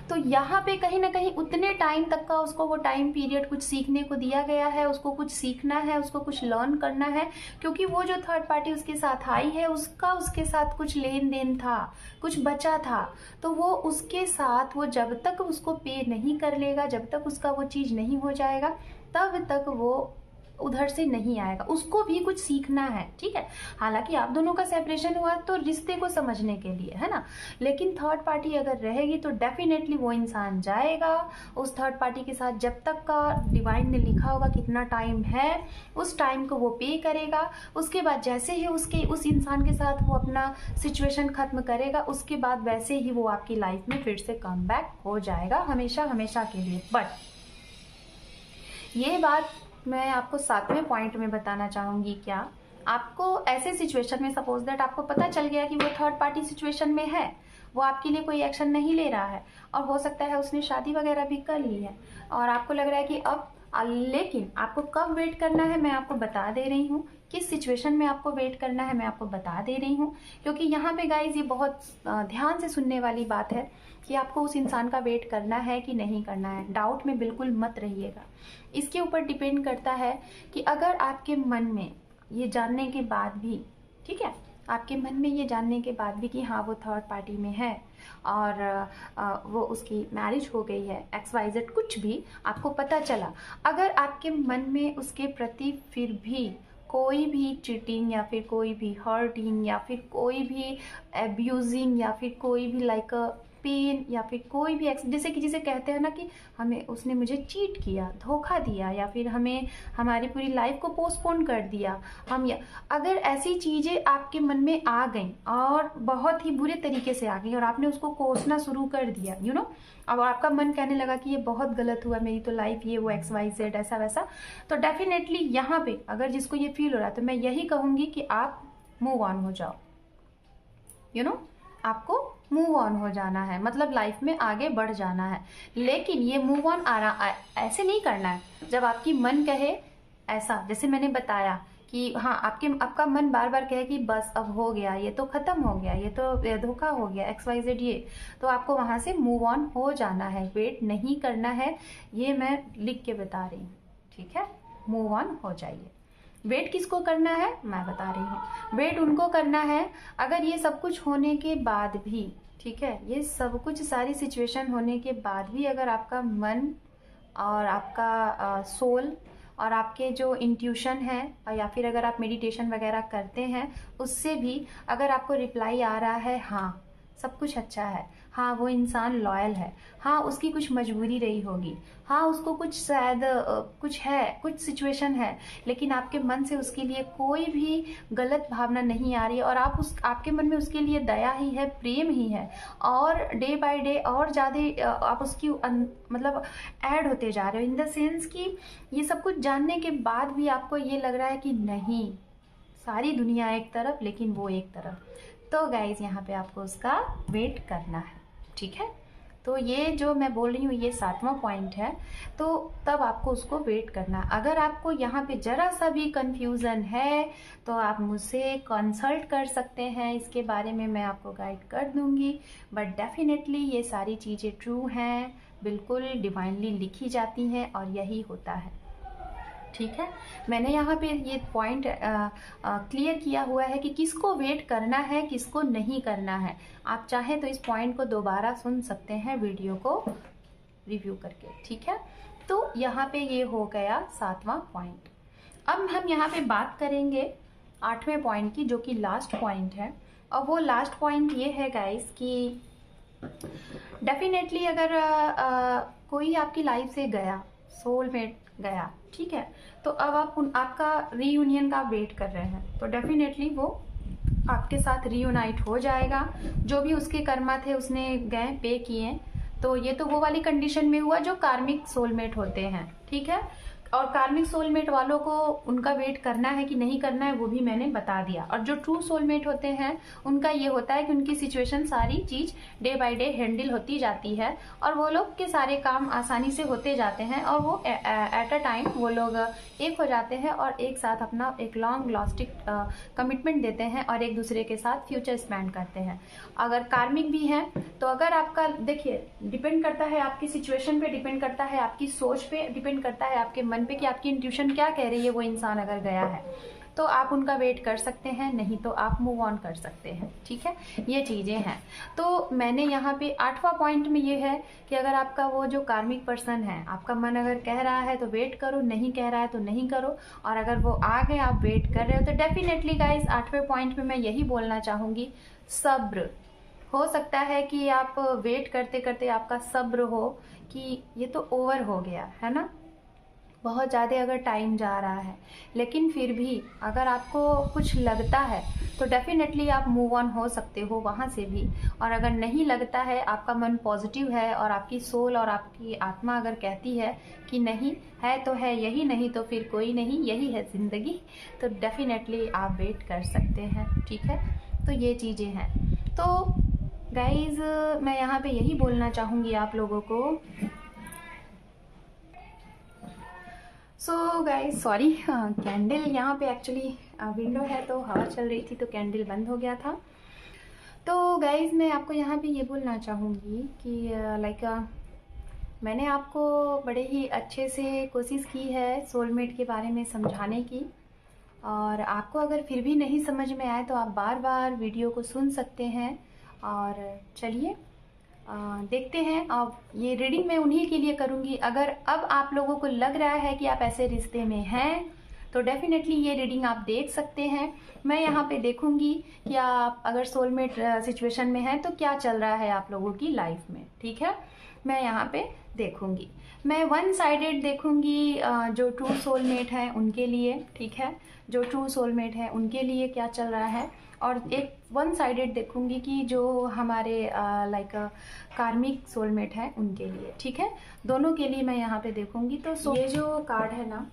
तो यहाँ पे कहीं ना कहीं उतने टाइम तक का उसको वो टाइम पीरियड कुछ सीखने को दिया गया है, उसको कुछ सीखना है, उसको कुछ लर्न करना है, क्योंकि वो जो थर्ड पार्टी उसके साथ आई है उसका उसके साथ कुछ लेन देन था, कुछ बचा था, तो वो उसके साथ वो जब तक उसको पे नहीं कर लेगा, जब तक उसका वो चीज़ नहीं हो जाएगा तब तक वो उधर से नहीं आएगा, उसको भी कुछ सीखना है, ठीक है। हालांकि आप दोनों का सेपरेशन हुआ तो रिश्ते को समझने के लिए, है ना, लेकिन थर्ड पार्टी अगर रहेगी तो डेफिनेटली वो इंसान जाएगा उस थर्ड पार्टी के साथ, जब तक का डिवाइन ने लिखा होगा कितना टाइम है उस टाइम को वो पे करेगा। उसके बाद जैसे ही उस इंसान के साथ वो अपना सिचुएशन खत्म करेगा, उसके बाद वैसे ही वो आपकी लाइफ में फिर से कम बैक हो जाएगा, हमेशा हमेशा के लिए। बट ये बात मैं आपको 7वें पॉइंट में बताना चाहूँगी, क्या आपको ऐसे सिचुएशन में सपोज दैट आपको पता चल गया कि वो थर्ड पार्टी सिचुएशन में है, वो आपके लिए कोई एक्शन नहीं ले रहा है, और हो सकता है उसने शादी वगैरह भी कर ली है, और आपको लग रहा है कि अब लेकिन आपको कब वेट करना है मैं आपको बता दे रही हूँ, किस सिचुएशन में आपको वेट करना है मैं आपको बता दे रही हूँ, क्योंकि यहाँ पे गाइज ये बहुत ध्यान से सुनने वाली बात है कि आपको उस इंसान का वेट करना है कि नहीं करना है। डाउट में बिल्कुल मत रहिएगा, इसके ऊपर डिपेंड करता है कि अगर आपके मन में ये जानने के बाद भी, ठीक है, आपके मन में ये जानने के बाद भी कि हाँ वो थर्ड पार्टी में है और वो उसकी मैरिज हो गई है, XYZ कुछ भी आपको पता चला, अगर आपके मन में उसके प्रति फिर भी कोई भी चीटिंग या फिर कोई भी हर्टिंग या फिर कोई भी एब्यूजिंग या फिर कोई भी लाइक पेन या फिर कोई भी जैसे कि जिसे कहते हैं ना कि हमें उसने मुझे चीट किया, धोखा दिया, या फिर हमें हमारी पूरी लाइफ को पोस्टपोन कर दिया, अगर ऐसी चीज़ें आपके मन में आ गई और बहुत ही बुरे तरीके से आ गई और आपने उसको कोसना शुरू कर दिया, अब आपका मन कहने लगा कि ये बहुत गलत हुआ, मेरी तो लाइफ ये वो XYZ ऐसा वैसा, तो डेफिनेटली यहाँ पे अगर जिसको ये फील हो रहा है तो मैं यही कहूँगी कि आप मूव ऑन हो जाओ। आपको मूव ऑन हो जाना है, मतलब लाइफ में आगे बढ़ जाना है। लेकिन ये मूव ऑन ऐसे नहीं करना है जब आपकी मन कहे ऐसा, जैसे मैंने बताया कि हाँ आपका मन बार बार कहे कि बस अब हो गया, ये तो खत्म हो गया, ये तो धोखा हो गया, XYZ ये, तो आपको वहां से मूव ऑन हो जाना है, वेट नहीं करना है। ये मैं लिख के बता रही हूँ, ठीक है। मूव ऑन हो जाइए। वेट किसको करना है मैं बता रही हूँ, वेट उनको करना है अगर ये सब कुछ होने के बाद भी, ठीक है, ये सब कुछ सारी सिचुएशन होने के बाद भी अगर आपका मन और आपका सोल और आपके जो इंट्यूशन है, या फिर अगर आप मेडिटेशन वगैरह करते हैं उससे भी अगर आपको रिप्लाई आ रहा है हाँ सब कुछ अच्छा है, हाँ वो इंसान लॉयल है, हाँ उसकी कुछ मजबूरी रही होगी, हाँ उसको कुछ शायद कुछ है, कुछ सिचुएशन है, लेकिन आपके मन से उसके लिए कोई भी गलत भावना नहीं आ रही है और आपके मन में उसके लिए दया ही है, प्रेम ही है, और डे बाय डे और ज़्यादा आप उसकी मतलब ऐड होते जा रहे हो, इन द सेंस कि ये सब कुछ जानने के बाद भी आपको ये लग रहा है कि नहीं, सारी दुनिया एक तरफ लेकिन वो एक तरफ। तो गाइज यहाँ पे आपको उसका वेट करना है, ठीक है। तो ये जो मैं बोल रही हूँ ये 7वां पॉइंट है, तो तब आपको उसको वेट करना है। अगर आपको यहाँ पे जरा सा भी कंफ्यूजन है तो आप मुझसे कंसल्ट कर सकते हैं, इसके बारे में मैं आपको गाइड कर दूंगी। बट डेफिनेटली ये सारी चीज़ें ट्रू हैं, बिल्कुल डिवाइनली लिखी जाती हैं और यही होता है, ठीक है। मैंने यहाँ पे ये पॉइंट क्लियर किया हुआ है कि किसको वेट करना है, किसको नहीं करना है। आप चाहें तो इस पॉइंट को दोबारा सुन सकते हैं वीडियो को रिव्यू करके, ठीक है। तो यहाँ पे ये हो गया 7वां पॉइंट। अब हम यहाँ पे बात करेंगे 8वें पॉइंट की, जो कि लास्ट पॉइंट है। और वो लास्ट पॉइंट ये है गाइस कि डेफिनेटली अगर कोई आपकी लाइफ से गया, सोलमेट गया, ठीक है, तो अब आपका रीयूनियन का वेट कर रहे हैं, तो डेफिनेटली वो आपके साथ रीयूनाइट हो जाएगा। जो भी उसके कर्मा थे उसने गए पे किए, तो ये तो वो वाली कंडीशन में हुआ जो कार्मिक सोलमेट होते हैं, ठीक है। और कार्मिक सोलमेट वालों को उनका वेट करना है कि नहीं करना है वो भी मैंने बता दिया। और जो ट्रू सोलमेट होते हैं उनका ये होता है कि उनकी सिचुएशन सारी चीज डे बाय डे हैंडल होती जाती है और वो लोग के सारे काम आसानी से होते जाते हैं और वो एट अ टाइम वो लोग एक हो जाते हैं और एक साथ अपना एक लॉन्ग लास्टिंग कमिटमेंट देते हैं और एक दूसरे के साथ फ्यूचर स्पेंड करते हैं। अगर कार्मिक भी हैं तो अगर आपका, देखिए डिपेंड करता है आपकी सिचुएशन पे, डिपेंड करता है आपकी सोच पे, डिपेंड करता है आपके मन पे कि आपकी इंट्यूशन क्या कह रही है। वो इंसान अगर गया है तो आप उनका वेट कर सकते हैं, नहीं तो आप मूव ऑन कर सकते हैं, ठीक है। ये चीजें हैं। तो मैंने यहाँ पे 8वां पॉइंट में ये है कि अगर आपका वो जो कार्मिक पर्सन है, आपका मन अगर कह रहा है तो वेट करो, नहीं कह रहा है तो नहीं करो। और अगर वो आ गए, आप वेट कर रहे हो, तो डेफिनेटली गाइस 8वें पॉइंट में मैं यही बोलना चाहूंगी, सब्र। हो सकता है कि आप वेट करते करते आपका सब्र हो कि ये तो ओवर हो गया है ना, बहुत ज़्यादा अगर टाइम जा रहा है, लेकिन फिर भी अगर आपको कुछ लगता है तो डेफिनेटली आप मूव ऑन हो सकते हो वहाँ से भी। और अगर नहीं लगता है, आपका मन पॉजिटिव है और आपकी सोल और आपकी आत्मा अगर कहती है कि नहीं है तो है, यही नहीं तो फिर कोई नहीं, यही है ज़िंदगी, तो डेफिनेटली आप वेट कर सकते हैं, ठीक है। तो ये चीज़ें हैं। तो गाइज मैं यहाँ पे यही बोलना चाहूँगी आप लोगों को। सो गाइज सॉरी, कैंडल यहाँ पे एक्चुअली विंडो है तो हवा चल रही थी तो कैंडल बंद हो गया था। तो गाइज मैं आपको यहाँ पे ये बोलना चाहूँगी कि मैंने आपको बड़े ही अच्छे से कोशिश की है सोलमेट के बारे में समझाने की, और आपको अगर फिर भी नहीं समझ में आए तो आप बार बार वीडियो को सुन सकते हैं। और चलिए देखते हैं। अब ये रीडिंग मैं उन्हीं के लिए करूँगी। अगर अब आप लोगों को लग रहा है कि आप ऐसे रिश्ते में हैं तो डेफिनेटली ये रीडिंग आप देख सकते हैं। मैं यहाँ पे देखूंगी कि आप अगर सोलमेट सिचुएशन में है तो क्या चल रहा है आप लोगों की लाइफ में, ठीक है। मैं यहाँ पे देखूंगी, मैं वन साइडेड देखूंगी जो ट्रू सोलमेट है उनके लिए, ठीक है, जो ट्रू सोलमेट है उनके लिए क्या चल रहा है, और एक वन साइडेड देखूंगी कि जो हमारे लाइक कार्मिक सोलमेट है उनके लिए, ठीक है। दोनों के लिए मैं यहाँ पे देखूंगी। तो ये जो कार्ड है ना,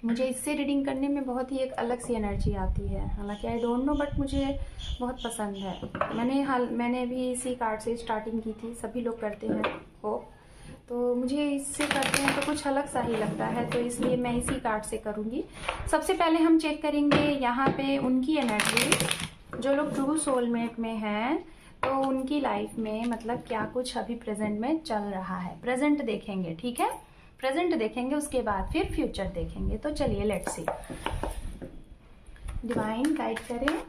मुझे इससे रीडिंग करने में बहुत ही एक अलग सी एनर्जी आती है, हालांकि आई डोंट नो बट मुझे बहुत पसंद है। मैंने भी इसी कार्ड से स्टार्टिंग की थी, सभी लोग करते हैं होप, तो मुझे इससे करते हैं तो कुछ अलग सा ही लगता है, तो इसलिए मैं इसी कार्ड से करूँगी। सबसे पहले हम चेक करेंगे यहाँ पे उनकी एनर्जी, जो लोग ट्रू सोलमेट में हैं तो उनकी लाइफ में मतलब क्या कुछ अभी प्रेजेंट में चल रहा है। प्रेजेंट देखेंगे, ठीक है, प्रेजेंट देखेंगे, उसके बाद फिर फ्यूचर देखेंगे। तो चलिए लेट्स सी, डिवाइन गाइड करें।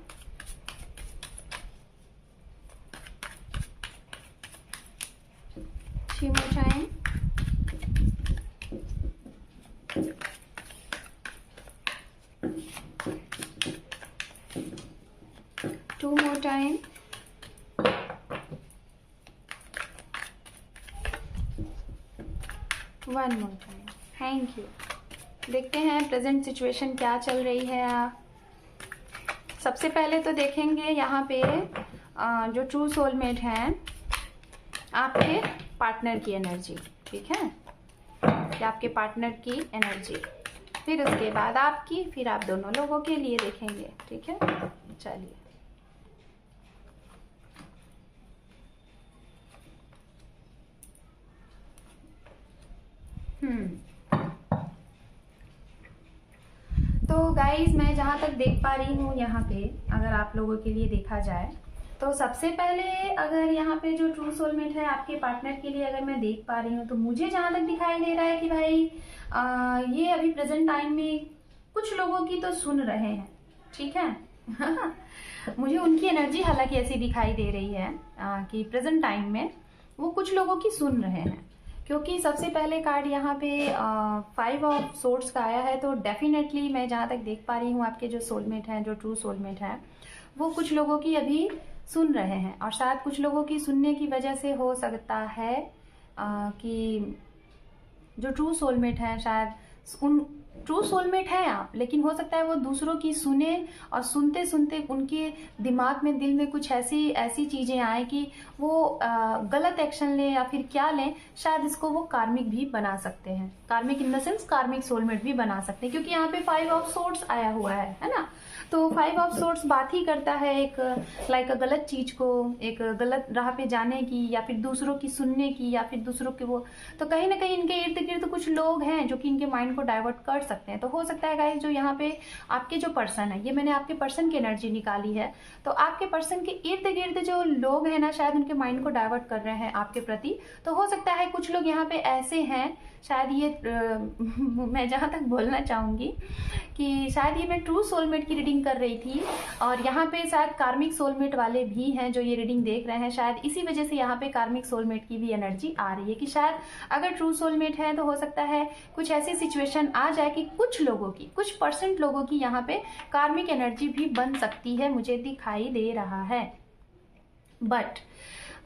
Few more time. Two more time. One more time. Thank you. देखते हैं प्रेजेंट सिचुएशन क्या चल रही है। सबसे पहले तो देखेंगे यहाँ पे जो ट्रू सोलमेट हैं आपके पार्टनर की एनर्जी, ठीक है, कि आपके पार्टनर की एनर्जी, फिर उसके बाद आपकी, फिर आप दोनों लोगों के लिए देखेंगे, ठीक है। चलिए तो गाइज मैं जहाँ तक देख पा रही हूँ यहाँ पे, अगर आप लोगों के लिए देखा जाए तो सबसे पहले अगर यहाँ पे जो ट्रू सोलमेट है आपके पार्टनर के लिए अगर मैं देख पा रही हूँ, तो मुझे जहाँ तक दिखाई दे रहा है कि भाई ये अभी प्रेजेंट टाइम में कुछ लोगों की तो सुन रहे हैं, ठीक है। मुझे उनकी एनर्जी हालांकि ऐसी दिखाई दे रही है कि प्रेजेंट टाइम में वो कुछ लोगों की सुन रहे हैं, क्योंकि सबसे पहले कार्ड यहाँ पे 5 ऑफ सोर्ड्स का आया है। तो डेफिनेटली मैं जहाँ तक देख पा रही हूँ आपके जो सोलमेट हैं, जो ट्रू सोलमेट हैं, वो कुछ लोगों की अभी सुन रहे हैं, और शायद कुछ लोगों की सुनने की वजह से हो सकता है कि जो ट्रू सोलमेट है, शायद उन ट्रू सोलमेट है आप, लेकिन हो सकता है वो दूसरों की सुने और सुनते सुनते उनके दिमाग में, दिल में कुछ ऐसी चीजें आए कि वो गलत एक्शन लें या फिर क्या लें, शायद इसको वो कार्मिक भी बना सकते हैं। कार्मिक इन द सेंस कार्मिक सोलमेट भी बना सकते हैं, क्योंकि यहाँ पे 5 ऑफ सोर्ड्स आया हुआ है ना। तो 5 ऑफ सोर्ड्स बात ही करता है एक लाइक गलत चीज को, एक गलत राह पे जाने की, या फिर दूसरों की सुनने की, या फिर दूसरों के वो, तो कहीं ना कहीं इनके इर्द गिर्द कुछ लोग हैं जो कि इनके माइंड को डाइवर्ट कर सकते हैं। तो हो सकता है गाइस जो यहाँ पे आपके जो पर्सन है, ये मैंने आपके पर्सन की एनर्जी निकाली है, तो आपके पर्सन के इर्द गिर्द जो लोग हैं ना, शायद उनके माइंड को डाइवर्ट कर रहे हैं आपके प्रति। तो हो सकता है कुछ लोग यहाँ पे ऐसे हैं, शायद ये मैं जहाँ तक बोलना चाहूंगी कि शायद ये मैं ट्रू सोलमेट की रीडिंग कर रही थी, और यहाँ पे शायद कार्मिक सोलमेट वाले भी हैं जो ये रीडिंग देख रहे हैं, शायद इसी वजह से यहाँ पे कार्मिक सोलमेट की भी एनर्जी आ रही है कि शायद अगर ट्रू सोलमेट है तो हो सकता है कुछ ऐसी सिचुएशन आ जाए कि कुछ लोगों की, कुछ % लोगों की यहाँ पे कार्मिक एनर्जी भी बन सकती है, मुझे दिखाई दे रहा है। बट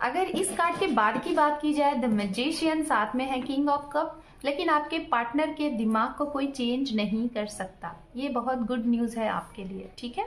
अगर इस कार्ड के बाद की बात की जाए, द मैजिशियन साथ में है किंग ऑफ कप, लेकिन आपके पार्टनर के दिमाग को कोई चेंज नहीं कर सकता। ये बहुत गुड न्यूज़ है आपके लिए, ठीक है।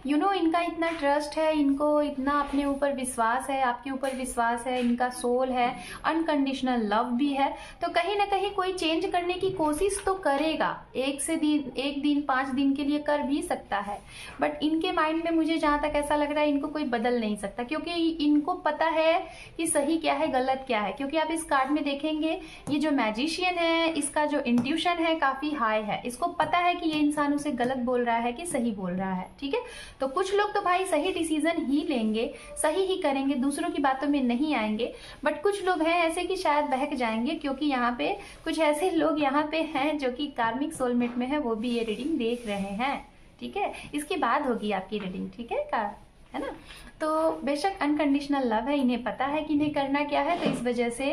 यू नो इनका इतना ट्रस्ट है, इनको इतना अपने ऊपर विश्वास है, आपके ऊपर विश्वास है, इनका सोल है, अनकंडीशनल लव भी है। तो कहीं ना कहीं कोई चेंज करने की कोशिश तो करेगा, एक दिन 5 दिन के लिए कर भी सकता है, बट इनके माइंड में मुझे जहाँ तक ऐसा लग रहा है इनको कोई बदल नहीं सकता, क्योंकि इनको पता है कि सही क्या है गलत क्या है। क्योंकि आप इस कार्ड में देखेंगे ये जो मैजिशियन है, इसका जो इंट्यूशन है काफी हाई है, इसको पता है कि ये इंसान उसे गलत बोल रहा है कि सही बोल रहा है, ठीक है। तो कुछ लोग तो भाई सही डिसीजन ही लेंगे, सही ही करेंगे, दूसरों की बातों में नहीं आएंगे, बट कुछ लोग हैं ऐसे कि शायद बहक जाएंगे, क्योंकि यहाँ पे कुछ ऐसे लोग यहाँ पे हैं जो कि कार्मिक सोलमेट में है, वो भी ये रीडिंग देख रहे हैं, ठीक है। इसके बाद होगी आपकी रीडिंग, ठीक है। है ना। तो बेशक अनकंडीशनल लव है, इन्हें पता है कि इन्हें करना क्या है, तो इस वजह से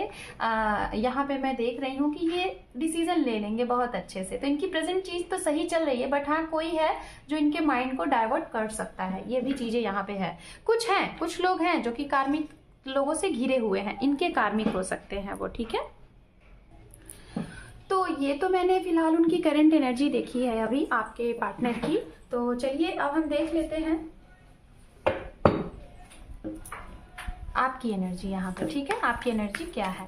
यहाँ पे मैं देख रही हूँ कि ये डिसीजन ले लेंगे बहुत अच्छे से। तो इनकी प्रेजेंट चीज तो सही चल रही है, बट हाँ कोई है जो इनके माइंड को डाइवर्ट कर सकता है, ये भी चीजें यहाँ पे है। कुछ लोग हैं जो कि कार्मिक लोगों से घिरे हुए हैं, इनके कार्मिक हो सकते हैं वो, ठीक है। तो ये तो मैंने फिलहाल उनकी करंट एनर्जी देखी है अभी आपके पार्टनर की। तो चलिए अब हम देख लेते हैं आपकी एनर्जी यहाँ पे, ठीक है। आपकी एनर्जी क्या है?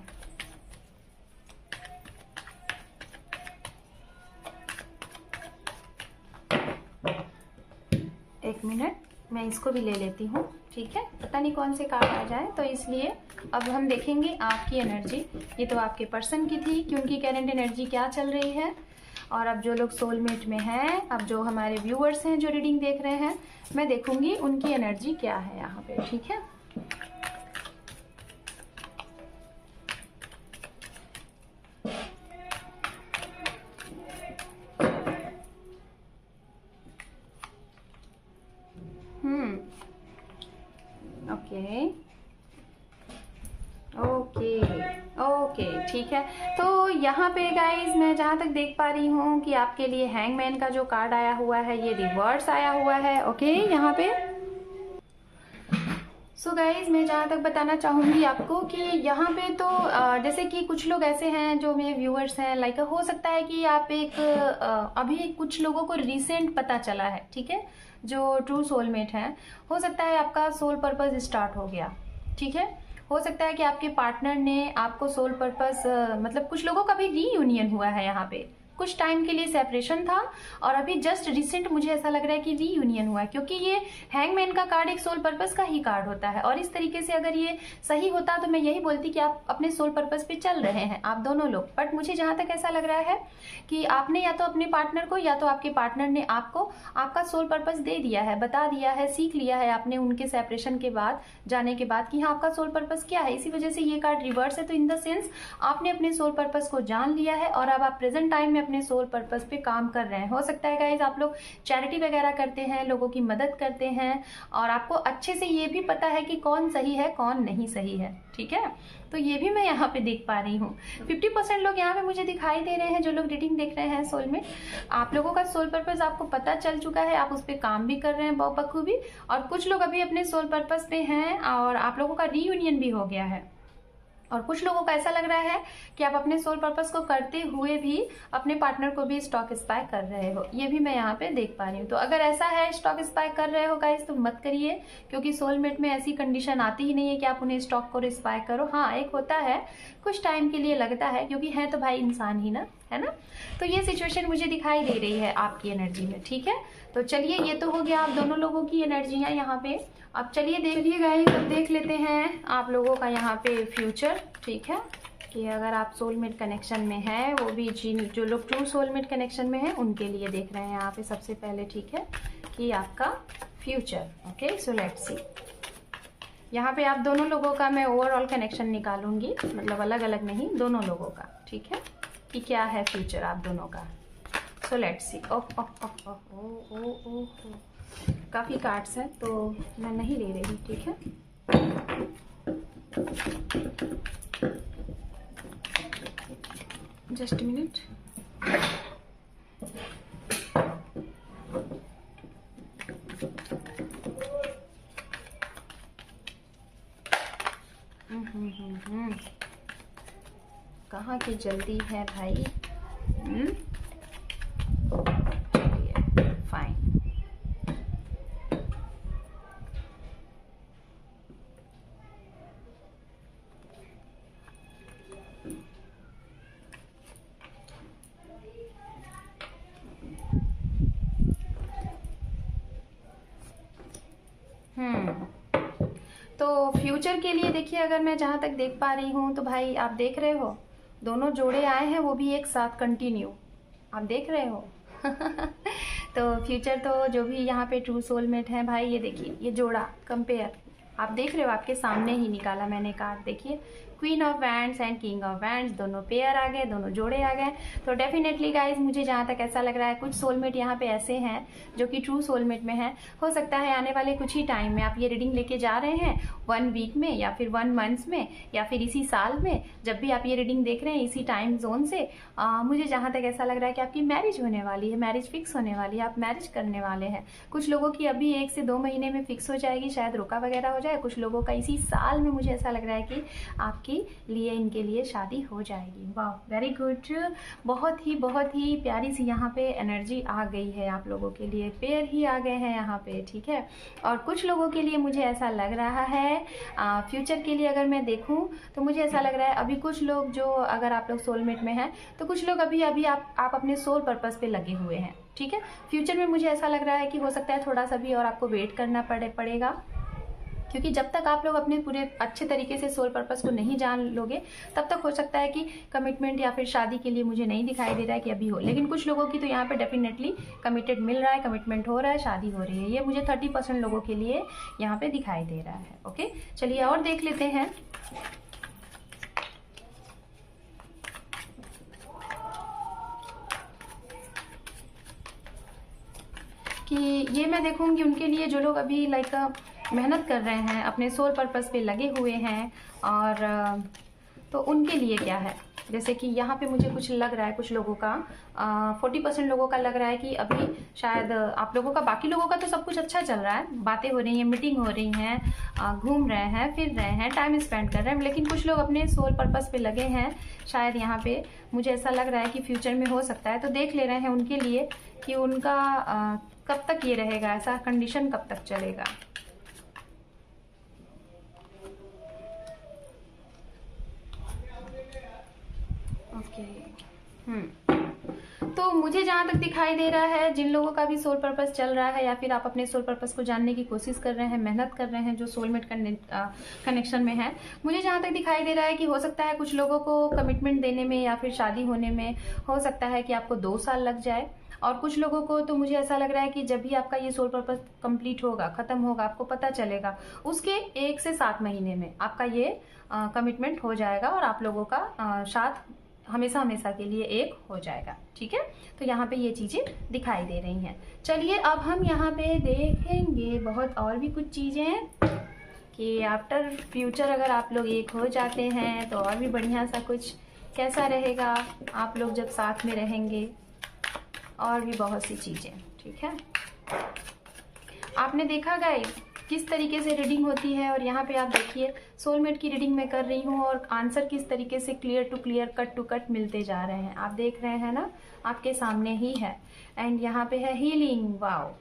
एक मिनट, मैं इसको भी ले लेती हूँ, ठीक है। पता नहीं कौन से कार्ड आ जाए, तो इसलिए अब हम देखेंगे आपकी एनर्जी। ये तो आपके पर्सन की थी कि उनकी करंट एनर्जी क्या चल रही है। और अब जो लोग सोलमेट में हैं, अब जो हमारे व्यूअर्स हैं जो रीडिंग देख रहे हैं, मैं देखूंगी उनकी एनर्जी क्या है यहाँ पे, ठीक है। ओके ठीक है। तो यहाँ पे गाइज मैं जहाँ तक देख पा रही हूँ कि आपके लिए हैंगमैन का जो कार्ड आया हुआ है ये रिवर्स आया हुआ है, ओके यहाँ पे। सो गाइज मैं जहाँ तक बताना चाहूँगी आपको कि यहाँ पे तो जैसे कि कुछ लोग ऐसे हैं जो मेरे व्यूअर्स हैं, लाइक हो सकता है कि आप एक अभी कुछ लोगों को रिसेंट पता चला है, ठीक है, जो ट्रू सोलमेट हैं। हो सकता है आपका सोल पर्पस स्टार्ट हो गया, ठीक है। हो सकता है कि आपके पार्टनर ने आपको सोल पर्पस मतलब कुछ लोगों का भी रीयूनियन हुआ है यहाँ पे। कुछ टाइम के लिए सेपरेशन था और अभी जस्ट रिसेंट मुझे ऐसा लग रहा है कि रीयूनियन हुआ है, क्योंकि ये हैंगमैन का कार्ड एक सोल पर्पस का ही कार्ड होता है। और इस तरीके से अगर ये सही होता तो मैं यही बोलती कि आप अपने सोल पर्पस पे चल रहे हैं, आप दोनों लोग। बट मुझे जहां तक ऐसा लग रहा है कि आपने या तो अपने पार्टनर को या तो आपके पार्टनर ने आपको आपका सोल पर्पस दे दिया है, बता दिया है, सीख लिया है आपने उनके सेपरेशन के बाद, जाने के बाद, कि हाँ आपका सोल पर्पस क्या है। इसी वजह से ये कार्ड रिवर्स है। तो इन द सेंस आपने अपने सोल पर्पस को जान लिया है और अब आप प्रेजेंट टाइम में अपने सोल पर्पस पे काम कर रहे हैं। हो सकता है गाइज आप लोग चैरिटी वगैरह करते हैं, लोगों की मदद करते हैं और आपको अच्छे से ये भी पता है कि कौन सही है कौन नहीं सही है, ठीक है। तो ये भी मैं यहाँ पे देख पा रही हूँ। 50% लोग यहाँ पे मुझे दिखाई दे रहे हैं जो लोग रीडिंग देख रहे हैं सोल में। आप लोगों का सोल पर्पस आपको पता चल चुका है, आप उस पर काम भी कर रहे हैं बहुत बखूबी। और कुछ लोग अभी अपने सोल पर्पस पे हैं और आप लोगों का रीयूनियन भी हो गया है। और कुछ लोगों का ऐसा लग रहा है कि आप अपने सोल पर्पस को करते हुए भी अपने पार्टनर को भी स्टॉक स्पाई कर रहे हो, ये भी मैं यहाँ पे देख पा रही हूँ। तो अगर ऐसा है स्टॉक स्पाई कर रहे हो गाइस तो मत करिए, क्योंकि सोलमेट में ऐसी कंडीशन आती ही नहीं है कि आप उन्हें स्टॉक को स्पाई करो। हाँ एक होता है, कुछ टाइम के लिए लगता है, क्योंकि है तो भाई इंसान ही ना, है ना। तो ये सिचुएशन मुझे दिखाई दे रही है आपकी एनर्जी में, ठीक है। तो चलिए ये तो हो गया आप दोनों लोगों की एनर्जियाँ यहाँ पे। अब चलिए देखिए गाइस, अब देख लेते हैं आप लोगों का यहाँ पे फ्यूचर, ठीक है, कि अगर आप सोलमेट कनेक्शन में हैं, वो भी जो लोग ट्रू सोलमेट कनेक्शन में हैं उनके लिए देख रहे हैं यहाँ पे सबसे पहले, ठीक है, कि आपका future. Okay so let's see. यहाँ पे आप दोनों लोगों का मैं ओवरऑल कनेक्शन निकालूंगी, मतलब अलग अलग नहीं, दोनों लोगों का, ठीक है, कि क्या है फ्यूचर आप दोनों का। So let's see. काफ़ी कार्ड्स हैं तो मैं नहीं ले रही, ठीक है। Just minute. कहाँ की जल्दी है भाई। फाइन। तो फ्यूचर के लिए देखिए, अगर मैं जहाँ तक देख पा रही हूँ तो भाई आप देख रहे हो दोनों जोड़े आए हैं, वो भी एक साथ कंटिन्यू, आप देख रहे हो। तो फ्यूचर तो जो भी यहाँ पे ट्रू सोलमेट है भाई, ये देखिए ये जोड़ा कंपेयर आप देख रहे हो, आपके सामने ही निकाला मैंने कार्ड, देखिए queen of wands and king of wands, दोनों पेयर आ गए, दोनों जोड़े आ गए। तो डेफिनेटली गाइज मुझे जहाँ तक ऐसा लग रहा है कुछ सोलमेट यहाँ पे ऐसे हैं जो कि ट्रू सोलमेट में हैं। हो सकता है आने वाले कुछ ही टाइम में आप ये रीडिंग लेके जा रहे हैं 1 वीक में या फिर 1 मंथ में या फिर इसी साल में, जब भी आप ये रीडिंग देख रहे हैं इसी टाइम जोन से, मुझे जहाँ तक ऐसा लग रहा है कि आपकी मैरिज होने वाली है, मैरिज फिक्स होने वाली है, आप मैरिज करने वाले हैं। कुछ लोगों की अभी 1 से 2 महीने में फिक्स हो जाएगी, शायद रुका वगैरह हो जाए। कुछ लोगों का इसी साल में मुझे ऐसा लग रहा है कि आपके लिए इनके लिए शादी हो जाएगी। वाह, वेरी गुड, बहुत ही प्यारी सी यहाँ पे एनर्जी आ गई है आप लोगों के लिए, पेयर ही आ गए हैं यहाँ पे, ठीक है। और कुछ लोगों के लिए मुझे ऐसा लग रहा है फ्यूचर के लिए अगर मैं देखूं तो मुझे ऐसा लग रहा है अभी कुछ लोग जो, अगर आप लोग सोलमेट में हैं तो कुछ लोग अभी आप अपने सोल पर्पस पे लगे हुए हैं, ठीक है। फ्यूचर में मुझे ऐसा लग रहा है कि हो सकता है थोड़ा सा भी और आपको वेट करना पड़ेगा, क्योंकि जब तक आप लोग अपने पूरे अच्छे तरीके से सोल पर्पस को नहीं जान लोगे तब तक हो सकता है कि कमिटमेंट या फिर शादी के लिए मुझे नहीं दिखाई दे रहा है कि अभी हो। लेकिन कुछ लोगों की तो यहाँ पे डेफिनेटली कमिटेड मिल रहा है, कमिटमेंट हो रहा है, शादी हो रही है। ये मुझे 30% लोगों के लिए यहाँ पे दिखाई दे रहा है। ओके, चलिए और देख लेते हैं। कि ये मैं देखूंगी उनके लिए जो लोग अभी लाइक मेहनत कर रहे हैं, अपने सोल पर्पस पे लगे हुए हैं, और तो उनके लिए क्या है। जैसे कि यहाँ पे मुझे कुछ लग रहा है कुछ लोगों का 40% लोगों का लग रहा है कि अभी शायद आप लोगों का, बाकी लोगों का तो सब कुछ अच्छा चल रहा है, बातें हो रही हैं, मीटिंग हो रही हैं, घूम रहे हैं, फिर रहे हैं, टाइम स्पेंड कर रहे हैं। लेकिन कुछ लोग अपने सोल पर्पस पे लगे हैं शायद यहाँ पे, मुझे ऐसा लग रहा है कि फ्यूचर में हो सकता है। तो देख ले रहे हैं उनके लिए कि उनका कब तक ये रहेगा, ऐसा कंडीशन कब तक चलेगा। तो मुझे जहाँ तक दिखाई दे रहा है जिन लोगों का भी सोल पर्पस चल रहा है या फिर आप अपने सोल पर्पस को जानने की कोशिश कर रहे हैं, मेहनत कर रहे हैं, जो सोलमेट कनेक्शन में है, मुझे जहाँ तक दिखाई दे रहा है कि हो सकता है कुछ लोगों को कमिटमेंट देने में या फिर शादी होने में हो सकता है कि आपको 2 साल लग जाए। और कुछ लोगों को तो मुझे ऐसा लग रहा है कि जब भी आपका ये सोल पर्पस कंप्लीट होगा, खत्म होगा, आपको पता चलेगा, उसके 1 से 7 महीने में आपका ये कमिटमेंट हो जाएगा और आप लोगों का साथ हमेशा के लिए एक हो जाएगा, ठीक है। तो यहाँ पे ये चीजें दिखाई दे रही हैं। चलिए अब हम यहाँ पे देखेंगे बहुत और भी कुछ चीजें कि आफ्टर फ्यूचर अगर आप लोग एक हो जाते हैं तो और भी बढ़िया सा कुछ कैसा रहेगा, आप लोग जब साथ में रहेंगे, और भी बहुत सी चीजें, ठीक है। आपने देखा गाइस किस तरीके से रीडिंग होती है, और यहाँ पे आप देखिए सोलमेट की रीडिंग मैं कर रही हूँ और आंसर किस तरीके से clear to clear, cut to cut मिलते जा रहे हैं। आप देख रहे हैं ना, आपके सामने ही है। एंड यहाँ पे है हीलिंग। वाओ,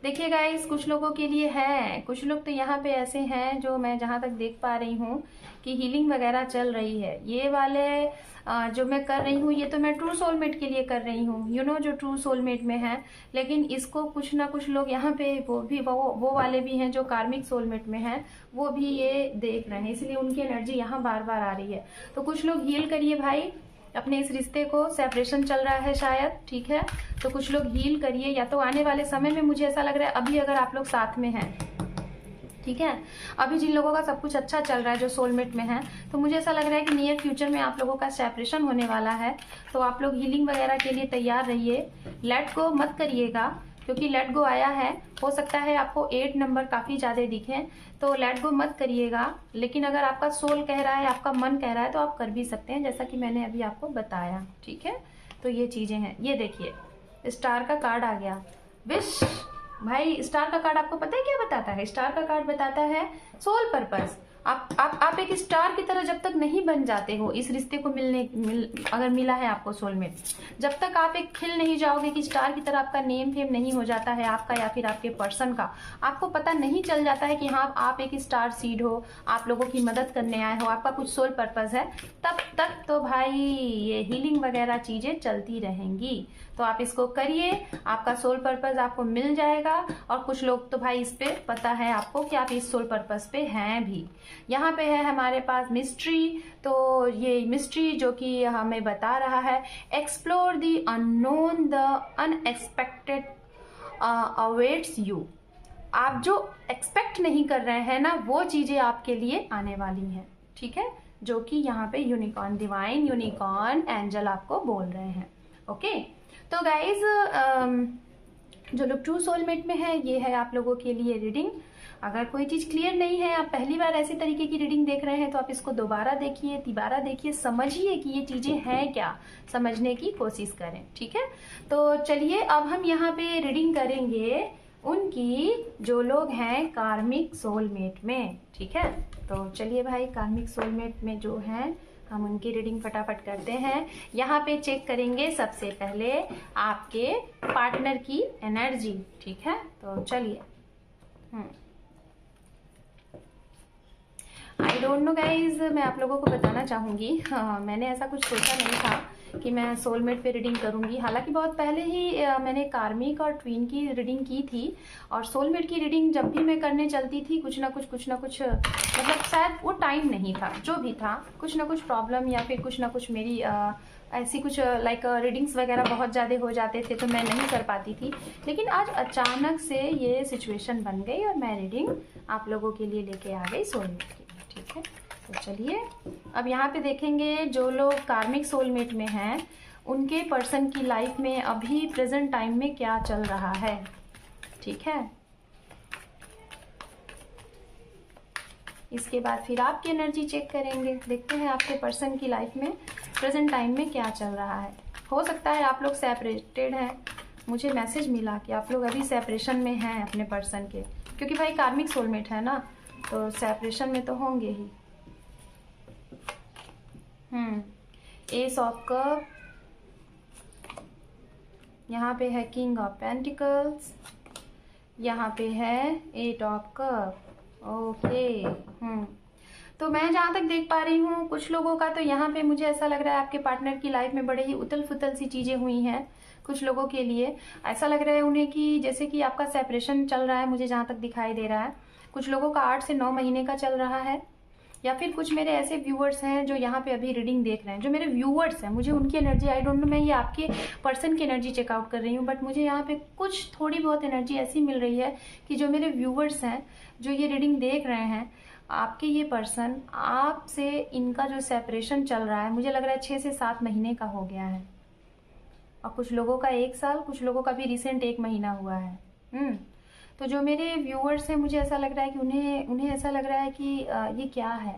देखिए गाइस कुछ लोगों के लिए है, कुछ लोग तो यहाँ पे ऐसे हैं जो मैं जहाँ तक देख पा रही हूँ कि हीलिंग वगैरह चल रही है। ये वाले जो मैं कर रही हूँ ये तो मैं ट्रू सोलमेट के लिए कर रही हूँ, यू नो, जो ट्रू सोलमेट में है। लेकिन इसको कुछ ना कुछ लोग यहाँ पे वो वाले भी हैं जो कार्मिक सोलमेट में हैं, वो भी ये देख रहे हैं, इसलिए उनकी एनर्जी यहाँ बार बार आ रही है। तो कुछ लोग हील करिए भाई अपने इस रिश्ते को, सेपरेशन चल रहा है शायद, ठीक है। तो कुछ लोग हील करिए, या तो आने वाले समय में मुझे ऐसा लग रहा है अभी अगर आप लोग साथ में हैं, ठीक है, अभी जिन लोगों का सब कुछ अच्छा चल रहा है जो सोलमेट में है, तो मुझे ऐसा लग रहा है कि नियर फ्यूचर में आप लोगों का सेपरेशन होने वाला है। तो आप लोग हीलिंग वगैरह के लिए तैयार रहिए, लेट गो मत करिएगा, क्योंकि लेट गो आया है। हो सकता है आपको 8 नंबर काफी ज्यादा दिखे, तो लेट गो मत करिएगा। लेकिन अगर आपका सोल कह रहा है, आपका मन कह रहा है, तो आप कर भी सकते हैं, जैसा कि मैंने अभी आपको बताया, ठीक है। तो ये चीजें हैं। ये देखिए स्टार का कार्ड आ गया, विश। भाई स्टार का कार्ड आपको पता है क्या बताता है? स्टार का कार्ड बताता है सोल पर्पस। आप एक स्टार की तरह जब तक नहीं बन जाते हो, इस रिश्ते को अगर मिला है आपको सोलमेट, जब तक आप एक खिल नहीं जाओगे कि स्टार की तरह आपका नेम फेम नहीं हो जाता है आपका या फिर आपके पर्सन का, आपको पता नहीं चल जाता है कि हाँ आप एक स्टार सीड हो, आप लोगों की मदद करने आए हो, आपका कुछ सोल पर्पस है, तब तक तो भाई ये हीलिंग वगैरह चीजें चलती रहेंगी। तो आप इसको करिए, आपका सोल पर्पस आपको मिल जाएगा। और कुछ लोग तो भाई इस पे पता है आपको कि आप इस सोल पर्पस पे हैं भी। यहाँ पे है हमारे पास मिस्ट्री, तो ये मिस्ट्री जो कि हमें बता रहा है explore the unknown, the unexpected awaits you. आप जो एक्सपेक्ट नहीं कर रहे हैं ना, वो चीजें आपके लिए आने वाली हैं, ठीक है। जो कि यहाँ पे यूनिकॉर्न, डिवाइन यूनिकॉर्न एंजल आपको बोल रहे हैं। ओके, तो गाइज जो लोग ट्रू सोलमेट में है, ये है आप लोगों के लिए रीडिंग। अगर कोई चीज़ क्लियर नहीं है, आप पहली बार ऐसी तरीके की रीडिंग देख रहे हैं, तो आप इसको दोबारा देखिए, तिबारा देखिए, समझिए कि ये चीज़ें हैं क्या, समझने की कोशिश करें। ठीक है, तो चलिए अब हम यहाँ पे रीडिंग करेंगे उनकी जो लोग हैं कार्मिक सोलमेट में। ठीक है, तो चलिए भाई, कार्मिक सोलमेट में जो हैं हम उनकी रीडिंग फटाफट करते हैं। यहाँ पे चेक करेंगे सबसे पहले आपके पार्टनर की एनर्जी। ठीक है, तो चलिए। आई डोंट नो गाइज, मैं आप लोगों को बताना चाहूँगी, मैंने ऐसा कुछ सोचा नहीं था कि मैं सोलमेट पे रीडिंग करूँगी। हालांकि बहुत पहले ही मैंने कार्मिक और ट्विन की रीडिंग की थी, और सोलमेट की रीडिंग जब भी मैं करने चलती थी कुछ ना कुछ मतलब शायद वो टाइम नहीं था, जो भी था कुछ ना कुछ प्रॉब्लम या फिर कुछ ना कुछ मेरी ऐसी कुछ लाइक रीडिंग्स वगैरह बहुत ज़्यादा हो जाते थे, तो मैं नहीं कर पाती थी। लेकिन आज अचानक से ये सिचुएशन बन गई और मैं रीडिंग आप लोगों के लिए लेके आ गई सोलमेट की। ठीक है, तो चलिए अब यहाँ पे देखेंगे जो लोग कार्मिक सोलमेट में हैं उनके पर्सन की लाइफ में अभी प्रेजेंट टाइम में क्या चल रहा है। ठीक है, इसके बाद फिर आपकी एनर्जी चेक करेंगे, देखते हैं आपके पर्सन की लाइफ में प्रेजेंट टाइम में क्या चल रहा है। हो सकता है आप लोग सेपरेटेड हैं, मुझे मैसेज मिला कि आप लोग अभी सेपरेशन में हैं अपने पर्सन के, क्योंकि भाई कार्मिक सोलमेट है ना, तो सेपरेशन में तो होंगे ही। एस ऑफ कप, यहाँ पे है किंग ऑफ पेंटिकल्स, यहाँ पे है 8 ऑफ कप। ओके, तो मैं जहाँ तक देख पा रही हूँ कुछ लोगों का, तो यहाँ पे मुझे ऐसा लग रहा है आपके पार्टनर की लाइफ में बड़े ही उथल फुथल सी चीजें हुई हैं। कुछ लोगों के लिए ऐसा लग रहा है उन्हें कि जैसे कि आपका सेपरेशन चल रहा है, मुझे जहाँ तक दिखाई दे रहा है। कुछ लोगों का 8 से 9 महीने का चल रहा है, या फिर कुछ मेरे ऐसे व्यूअर्स हैं जो यहाँ पे अभी रीडिंग देख रहे हैं, जो मेरे व्यूअर्स हैं, मुझे उनकी एनर्जी, आई डोंट नो, मैं ये आपके पर्सन की एनर्जी चेकआउट कर रही हूँ, बट मुझे यहाँ पे कुछ थोड़ी बहुत एनर्जी ऐसी मिल रही है कि जो मेरे व्यूअर्स हैं जो ये रीडिंग देख रहे हैं, आपके ये पर्सन आपसे, इनका जो सेपरेशन चल रहा है, मुझे लग रहा है 6 से 7 महीने का हो गया है, और कुछ लोगों का 1 साल, कुछ लोगों का भी रिसेंट 1 महीना हुआ है। तो जो मेरे व्यूअर्स हैं, मुझे ऐसा लग रहा है कि उन्हें ऐसा लग रहा है कि ये क्या है,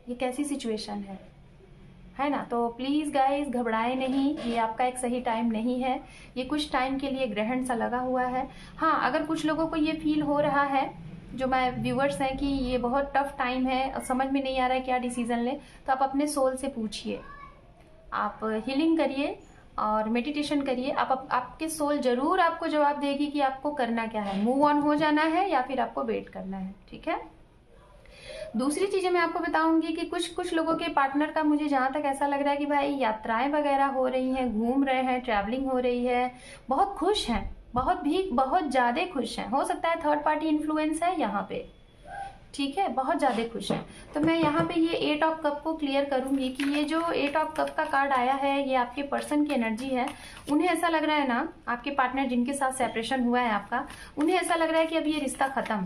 ये कैसी सिचुएशन है ना। तो प्लीज़ गाइस घबराएं नहीं, ये आपका एक सही टाइम नहीं है, ये कुछ टाइम के लिए ग्रहण सा लगा हुआ है। हाँ, अगर कुछ लोगों को ये फील हो रहा है, जो मैं व्यूअर्स हैं, कि ये बहुत टफ टाइम है और समझ में नहीं आ रहा है क्या डिसीजन लें, तो आप अपने सोल से पूछिए, आप हीलिंग करिए और मेडिटेशन करिए। आपके सोल जरूर आपको जवाब देगी कि आपको करना क्या है, मूव ऑन हो जाना है या फिर आपको वेट करना है। ठीक है, दूसरी चीजें मैं आपको बताऊंगी कि कुछ लोगों के पार्टनर का, मुझे जहां तक ऐसा लग रहा है कि भाई यात्राएं वगैरह हो रही हैं, घूम रहे हैं, ट्रैवलिंग हो रही है, बहुत खुश हैं, बहुत ज्यादा खुश हैं। हो सकता है थर्ड पार्टी इन्फ्लुएंस है यहाँ पे। ठीक है, बहुत ज्यादा खुश है। तो मैं यहाँ पे ये 8 ऑफ कप को क्लियर करूंगी कि ये जो 8 ऑफ कप का कार्ड आया है, ये आपके पर्सन की एनर्जी है। उन्हें ऐसा लग रहा है ना, आपके पार्टनर जिनके साथ सेपरेशन हुआ है आपका, उन्हें ऐसा लग रहा है कि अब ये रिश्ता खत्म,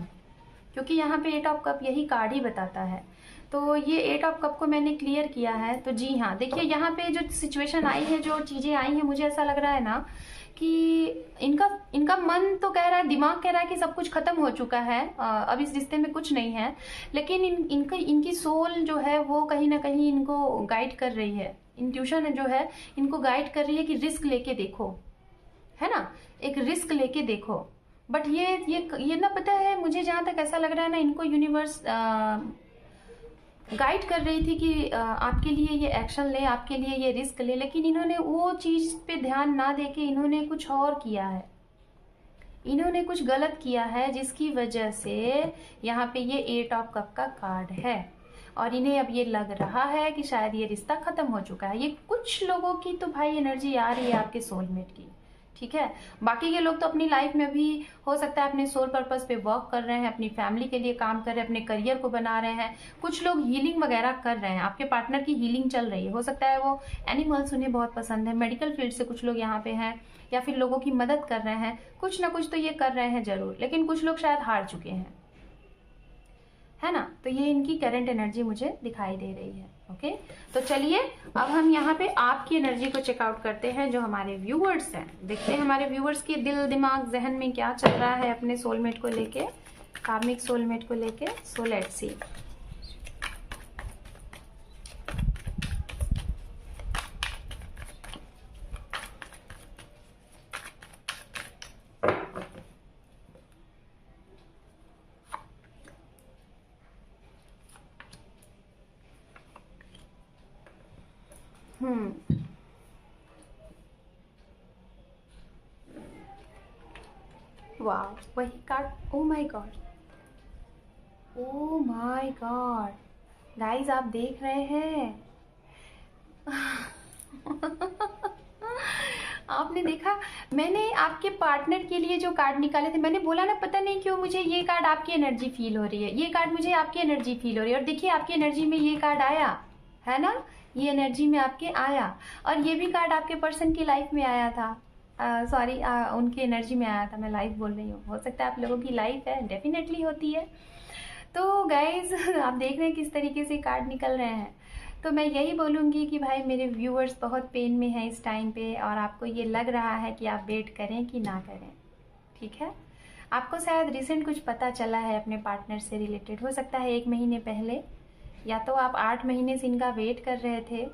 क्योंकि यहाँ पे 8 ऑफ कप यही कार्ड ही बताता है। तो ये 8 ऑफ कप को मैंने क्लियर किया है। तो जी हाँ, देखिए यहाँ पे जो सिचुएशन आई है, जो चीजें आई हैं, मुझे ऐसा लग रहा है ना कि इनका मन तो कह रहा है, दिमाग कह रहा है कि सब कुछ खत्म हो चुका है, अब इस रिश्ते में कुछ नहीं है। लेकिन इनकी सोल जो है वो कहीं ना कहीं इनको गाइड कर रही है, इंट्यूशन जो है इनको गाइड कर रही है कि रिस्क लेके देखो, है ना, एक रिस्क लेके देखो। बट ये ना, पता है मुझे जहां तक ऐसा लग रहा है ना, इनको यूनिवर्स गाइड कर रही थी कि आपके लिए ये एक्शन ले, आपके लिए ये रिस्क ले, लेकिन इन्होंने वो चीज पे ध्यान ना देके इन्होंने कुछ और किया है, इन्होंने कुछ गलत किया है, जिसकी वजह से यहाँ पे ये 8 ऑफ कप का कार्ड है। और इन्हें अब ये लग रहा है कि शायद ये रिश्ता खत्म हो चुका है। ये कुछ लोगों की तो भाई एनर्जी आ रही है आपके सोलमेट की। ठीक है, बाकी के लोग तो अपनी लाइफ में भी हो सकता है अपने सोल पर्पस पे वर्क कर रहे हैं, अपनी फैमिली के लिए काम कर रहे हैं, अपने करियर को बना रहे हैं। कुछ लोग हीलिंग वगैरह कर रहे हैं, आपके पार्टनर की हीलिंग चल रही है। हो सकता है वो एनिमल्स उन्हें बहुत पसंद है, मेडिकल फील्ड से कुछ लोग यहाँ पे हैं, या फिर लोगों की मदद कर रहे हैं। कुछ ना कुछ तो ये कर रहे हैं जरूर, लेकिन कुछ लोग शायद हार चुके हैं। है ना। तो ये इनकी करंट एनर्जी मुझे दिखाई दे रही है। ओके, तो चलिए अब हम यहाँ पे आपकी एनर्जी को चेकआउट करते हैं, जो हमारे व्यूअर्स हैं। देखते हैं हमारे व्यूअर्स के दिल दिमाग जहन में क्या चल रहा है अपने सोलमेट को लेके, कार्मिक सोलमेट को लेके। So let's see. वाह, वही card. Oh my God, oh my God guys, आप देख रहे हैं आपने देखा, मैंने आपके पार्टनर के लिए जो कार्ड निकाले थे, मैंने बोला ना पता नहीं क्यों मुझे ये कार्ड आपकी एनर्जी फील हो रही है, ये कार्ड मुझे आपकी एनर्जी फील हो रही है। और देखिए आपकी एनर्जी में ये कार्ड आया है ना, ये एनर्जी में आपके आया। और ये भी कार्ड आपके पर्सन की लाइफ में आया था, सॉरी उनकी एनर्जी में आया था, मैं लाइफ बोल रही हूँ। हो सकता है आप लोगों की लाइफ है, डेफिनेटली होती है। तो गाइज आप देख रहे हैं किस तरीके से कार्ड निकल रहे हैं। तो मैं यही बोलूँगी कि भाई मेरे व्यूअर्स बहुत पेन में हैं इस टाइम पे, और आपको ये लग रहा है कि आप वेट करें कि ना करें। ठीक है, आपको शायद रिसेंट कुछ पता चला है अपने पार्टनर से रिलेटेड, हो सकता है 1 महीने पहले, या तो आप 8 महीने से इनका वेट कर रहे थे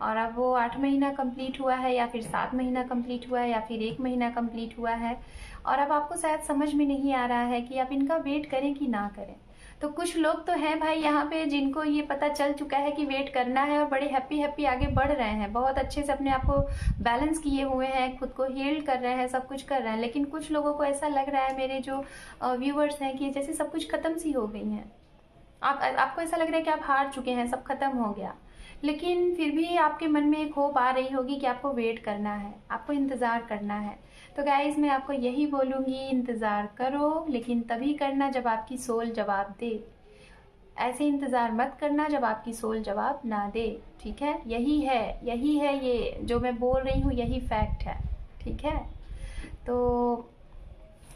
और अब वो 8 महीना कंप्लीट हुआ है, या फिर 7 महीना कंप्लीट हुआ है, या फिर 1 महीना कंप्लीट हुआ है, और अब आपको शायद समझ में नहीं आ रहा है कि आप इनका वेट करें कि ना करें। तो कुछ लोग तो हैं भाई यहाँ पे जिनको ये पता चल चुका है कि वेट करना है, और बड़े हैप्पी हैप्पी आगे बढ़ रहे हैं, बहुत अच्छे से अपने आप को बैलेंस किए हुए हैं, खुद को हील कर रहे हैं, सब कुछ कर रहे हैं। लेकिन कुछ लोगों को ऐसा लग रहा है, मेरे जो व्यूअर्स हैं, कि जैसे सब कुछ खत्म सी हो गई हैं। आपको ऐसा लग रहा है कि आप हार चुके हैं, सब खत्म हो गया। लेकिन फिर भी आपके मन में एक होप आ रही होगी कि आपको वेट करना है, आपको इंतज़ार करना है। तो गाइज़ मैं आपको यही बोलूँगी, इंतज़ार करो, लेकिन तभी करना जब आपकी सोल जवाब दे। ऐसे इंतज़ार मत करना जब आपकी सोल जवाब ना दे। ठीक है, यही है ये जो मैं बोल रही हूँ, यही फैक्ट है। ठीक है, तो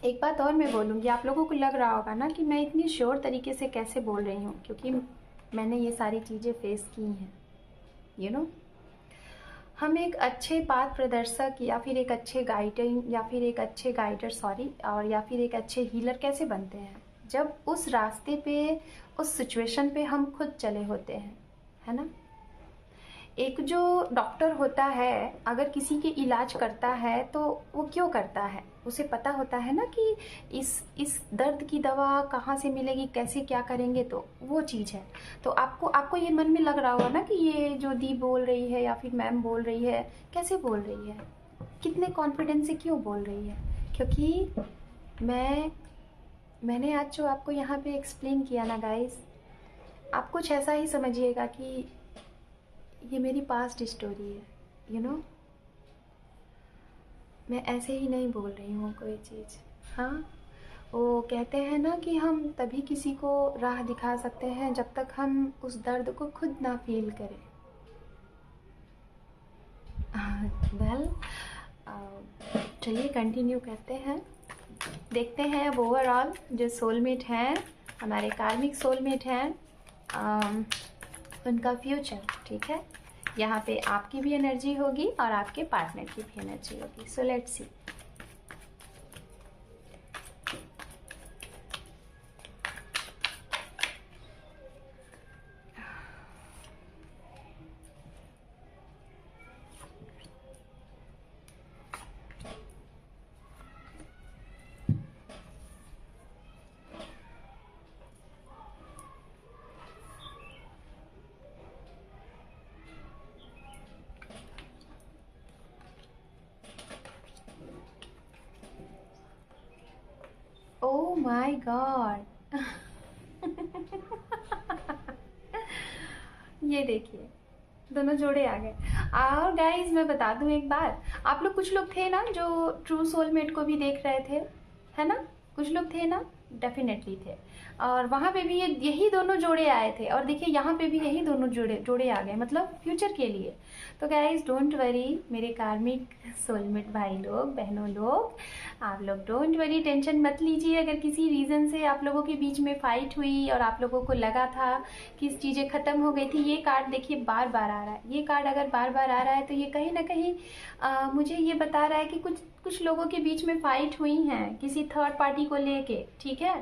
एक बात और मैं बोलूँगी, आप लोगों को लग रहा होगा ना कि मैं इतनी श्योर तरीके से कैसे बोल रही हूँ, क्योंकि मैंने ये सारी चीज़ें फेस की हैं। यू नो, हम एक अच्छे पाथ प्रदर्शक या फिर एक अच्छे गाइडर सॉरी, और या फिर एक अच्छे हीलर कैसे बनते हैं, जब उस रास्ते पे, उस सिचुएशन पे हम खुद चले होते हैं, है ना। एक जो डॉक्टर होता है अगर किसी के इलाज करता है तो वो क्यों करता है, उसे पता होता है ना कि इस दर्द की दवा कहाँ से मिलेगी, कैसे क्या करेंगे, तो वो चीज़ है। तो आपको ये मन में लग रहा होगा ना कि ये जो दी बोल रही है या फिर मैम बोल रही है, कैसे बोल रही है, कितने कॉन्फिडेंस से क्यों बोल रही है। क्योंकि मैंने आज जो आपको यहाँ पे एक्सप्लेन किया ना गाइस, आप कुछ ऐसा ही समझिएगा कि ये मेरी पास्ट स्टोरी है। यू नो, मैं ऐसे ही नहीं बोल रही हूँ कोई चीज़। हाँ, वो कहते हैं ना कि हम तभी किसी को राह दिखा सकते हैं जब तक हम उस दर्द को खुद ना फील करें। वेल, चलिए कंटिन्यू करते हैं। देखते हैं अब ओवरऑल जो सोलमेट हैं, हमारे कार्मिक सोलमेट हैं, उनका फ्यूचर। ठीक है, यहाँ पे आपकी भी एनर्जी होगी और आपके पार्टनर की भी एनर्जी होगी। So let's see. Oh my God ये देखिए दोनों जोड़े आ गए। और गाइज मैं बता दूं एक बात, आप लोग कुछ लोग थे ना जो ट्रू सोलमेट को भी देख रहे थे, है ना। कुछ लोग थे ना, डेफिनेटली थे। और वहाँ पे भी यही दोनों जोड़े आए थे, और देखिए यहाँ पे भी यही दोनों जोड़े आ गए, मतलब फ्यूचर के लिए। तो गाइज डोंट वरी मेरे कार्मिक सोलमेट भाई लोग, बहनों लोग, आप लोग डोंट वरी, टेंशन मत लीजिए। अगर किसी रीज़न से आप लोगों के बीच में फाइट हुई और आप लोगों को लगा था कि चीज़ें ख़त्म हो गई थी, ये कार्ड देखिए बार बार आ रहा है। ये कार्ड अगर बार बार आ रहा है तो ये कहीं ना कहीं मुझे ये बता रहा है कि कुछ लोगों के बीच में फाइट हुई हैं किसी थर्ड पार्टी को लेके, ठीक है,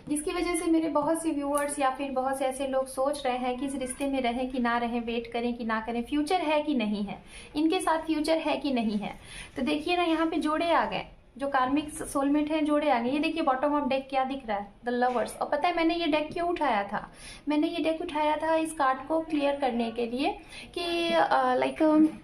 जिसकी वजह से मेरे बहुत से व्यूअर्स या फिर बहुत से ऐसे लोग सोच रहे हैं कि इस रिश्ते में रहें कि ना रहें, वेट करें कि ना करें, फ्यूचर है कि नहीं है, इनके साथ फ्यूचर है कि नहीं है। तो देखिए ना, यहाँ पे जोड़े आ गए, जो कार्मिक सोलमेट हैं जोड़े आ गए। ये देखिए बॉटम ऑफ डेक क्या दिख रहा है, द लवर्स। और पता है मैंने ये डेक क्यों उठाया था? मैंने ये डेक उठाया था इस कार्ड को क्लियर करने के लिए कि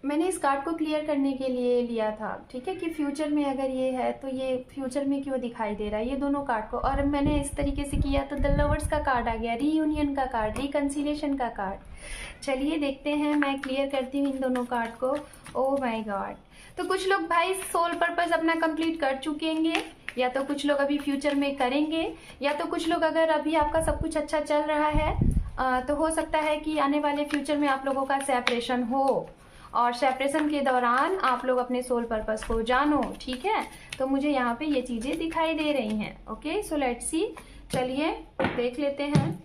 मैंने इस कार्ड को क्लियर करने के लिए लिया था, ठीक है, कि फ्यूचर में अगर ये है तो ये फ्यूचर में क्यों दिखाई दे रहा है, ये दोनों कार्ड को। और मैंने इस तरीके से किया तो द लवर्स का कार्ड आ गया, रीयूनियन का कार्ड, रिकन्सिलेशन का कार्ड। चलिए देखते हैं, मैं क्लियर करती हूँ इन दोनों कार्ड को। Oh my God. तो कुछ लोग भाई सोल पर्पस अपना कंप्लीट कर चुकेंगे, या तो कुछ लोग अभी फ्यूचर में करेंगे, या तो कुछ लोग अगर अभी आपका सब कुछ अच्छा चल रहा है तो हो सकता है कि आने वाले फ्यूचर में आप लोगों का सेपरेशन हो, और सेपरेशन के दौरान आप लोग अपने सोल पर्पस को जानो, ठीक है। तो मुझे यहाँ पे ये चीज़ें दिखाई दे रही हैं। ओके, सो लेट्स सी, चलिए देख लेते हैं।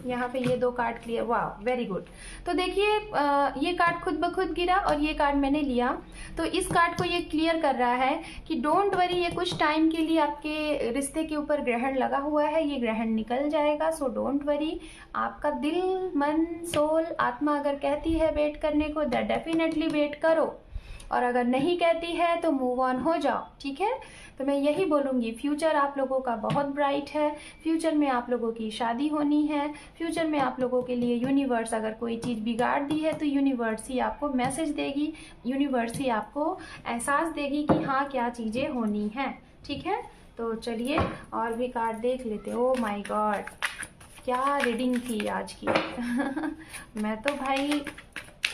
यहाँ पे ये दो कार्ड क्लियर, वाह वेरी गुड। तो देखिए ये कार्ड खुद ब खुद गिरा और ये कार्ड मैंने लिया, तो इस कार्ड को ये क्लियर कर रहा है कि डोंट वरी, ये कुछ टाइम के लिए आपके रिश्ते के ऊपर ग्रहण लगा हुआ है, ये ग्रहण निकल जाएगा। सो डोंट वरी, आपका दिल, मन, सोल, आत्मा अगर कहती है वेट करने को, डेफिनेटली वेट करो, और अगर नहीं कहती है तो मूव ऑन हो जाओ, ठीक है। तो मैं यही बोलूँगी, फ्यूचर आप लोगों का बहुत ब्राइट है, फ्यूचर में आप लोगों की शादी होनी है, फ्यूचर में आप लोगों के लिए यूनिवर्स अगर कोई चीज़ बिगाड़ दी है तो यूनिवर्स ही आपको मैसेज देगी, यूनिवर्स ही आपको एहसास देगी कि हाँ क्या चीज़ें होनी हैं, ठीक है। तो चलिए और भी कार्ड देख लेते। ओह माय गॉड, क्या रीडिंग थी आज की। मैं तो भाई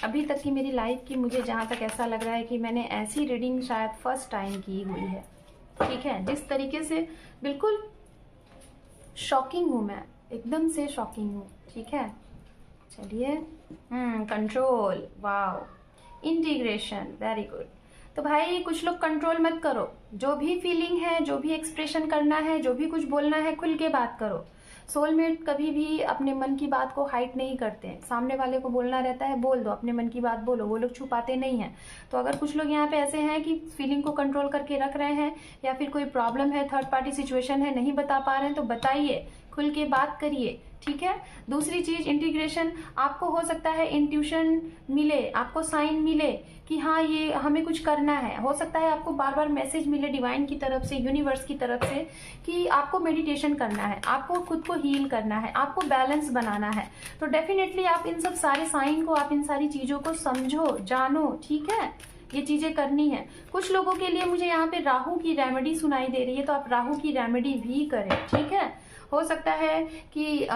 अभी तक की मेरी लाइफ की, मुझे जहाँ तक ऐसा लग रहा है कि मैंने ऐसी रीडिंग शायद फर्स्ट टाइम की हुई है, ठीक है। जिस तरीके से बिल्कुल शॉकिंग हूँ मैं, एकदम से शॉकिंग हूँ, ठीक है। चलिए, control, wow, integration, very good. तो भाई कुछ लोग कंट्रोल मत करो, जो भी फीलिंग है, जो भी एक्सप्रेशन करना है, जो भी कुछ बोलना है, खुल के बात करो। सोलमेट कभी भी अपने मन की बात को हाइड नहीं करते हैं, सामने वाले को बोलना रहता है बोल दो, अपने मन की बात बोलो, वो लोग छुपाते नहीं हैं। तो अगर कुछ लोग यहाँ पे ऐसे हैं कि फीलिंग को कंट्रोल करके रख रहे हैं, या फिर कोई प्रॉब्लम है, थर्ड पार्टी सिचुएशन है, नहीं बता पा रहे हैं, तो बताइए, खुल के बात करिए, ठीक है। दूसरी चीज, इंटीग्रेशन, आपको हो सकता है इंट्यूशन मिले, आपको साइन मिले कि हाँ ये हमें कुछ करना है, हो सकता है आपको बार बार मैसेज मिले डिवाइन की तरफ से, यूनिवर्स की तरफ से, कि आपको मेडिटेशन करना है, आपको खुद को हील करना है, आपको बैलेंस बनाना है। तो डेफिनेटली आप इन सब सारे साइन को, आप इन सारी चीजों को समझो, जानो, ठीक है, ये चीजें करनी है। कुछ लोगों के लिए मुझे यहाँ पे राहु की रेमेडी सुनाई दे रही है, तो आप राहु की रेमेडी भी करें, ठीक है। हो सकता है कि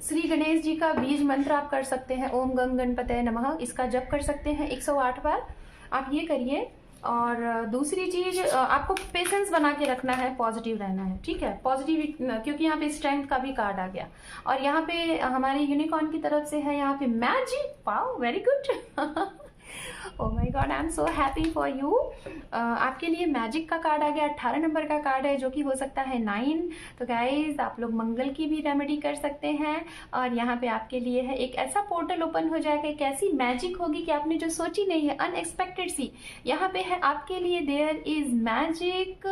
श्री गणेश जी का बीज मंत्र आप कर सकते हैं, ओम गंग गणपतये नमः, इसका जप कर सकते हैं 108 बार, आप ये करिए। और दूसरी चीज, आपको पेशेंस बना के रखना है, पॉजिटिव रहना है, ठीक है, पॉजिटिव, क्योंकि यहाँ पे स्ट्रेंथ का भी कार्ड आ गया। और यहाँ पे हमारे यूनिकॉर्न की तरफ से है यहाँ पे magic, wow very good. Oh my God, I am so happy for you. आपके लिए मैजिक का कार्ड आ गया, 18 नंबर का कार्ड है, जो कि हो सकता है 9। तो गाइज आप लोग मंगल की भी रेमेडी कर सकते हैं। और यहाँ पे आपके लिए है एक ऐसा पोर्टल ओपन हो जाएगा, एक ऐसी मैजिक होगी कि आपने जो सोची नहीं है, अनएक्सपेक्टेड सी, यहाँ पे है आपके लिए। There is magic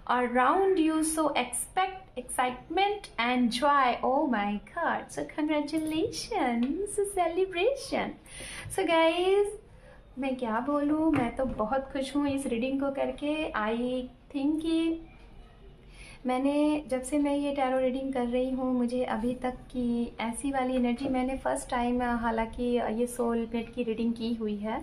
around you, so expect excitement and joy. Oh my god, so congratulations, celebration. So guys, मैं क्या बोलूँ, मैं तो बहुत खुश हूँ इस रीडिंग को करके। आई थिंक कि मैंने, जब से मैं ये टैरो रीडिंग कर रही हूँ, मुझे अभी तक की ऐसी वाली एनर्जी मैंने फर्स्ट टाइम, हालांकि ये सोलमेट की रीडिंग की हुई है,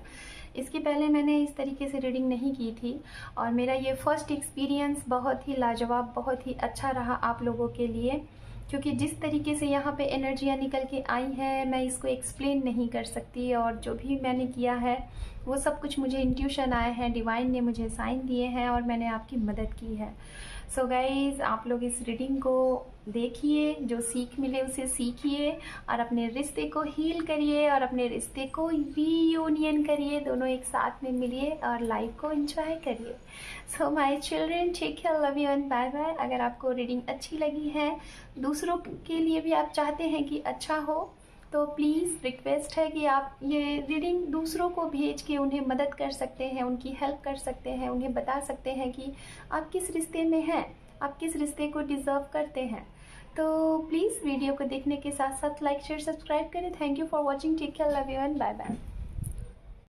इसके पहले मैंने इस तरीके से रीडिंग नहीं की थी, और मेरा ये फर्स्ट एक्सपीरियंस बहुत ही लाजवाब, बहुत ही अच्छा रहा आप लोगों के लिए, क्योंकि जिस तरीके से यहाँ पे एनर्जियाँ निकल के आई हैं मैं इसको एक्सप्लेन नहीं कर सकती, और जो भी मैंने किया है वो सब कुछ मुझे इंट्यूशन आए हैं, डिवाइन ने मुझे साइन दिए हैं और मैंने आपकी मदद की है। सो गाइज़, आप लोग इस रीडिंग को देखिए, जो सीख मिले उसे सीखिए और अपने रिश्ते को हील करिए और अपने रिश्ते को रीयूनियन करिए, दोनों एक साथ में मिलिए और लाइफ को एंजॉय करिए। So my children, take care, love you and bye bye. अगर आपको रीडिंग अच्छी लगी है, दूसरों के लिए भी आप चाहते हैं कि अच्छा हो, तो प्लीज़ रिक्वेस्ट है कि आप ये रीडिंग दूसरों को भेज के उन्हें मदद कर सकते हैं, उनकी हेल्प कर सकते हैं, उन्हें बता सकते हैं कि आप किस रिश्ते में हैं, आप किस रिश्ते को डिज़र्व करते हैं। तो प्लीज़ वीडियो को देखने के साथ साथ लाइक शेयर सब्सक्राइब करें। Thank you for watching, take care, love you and bye bye.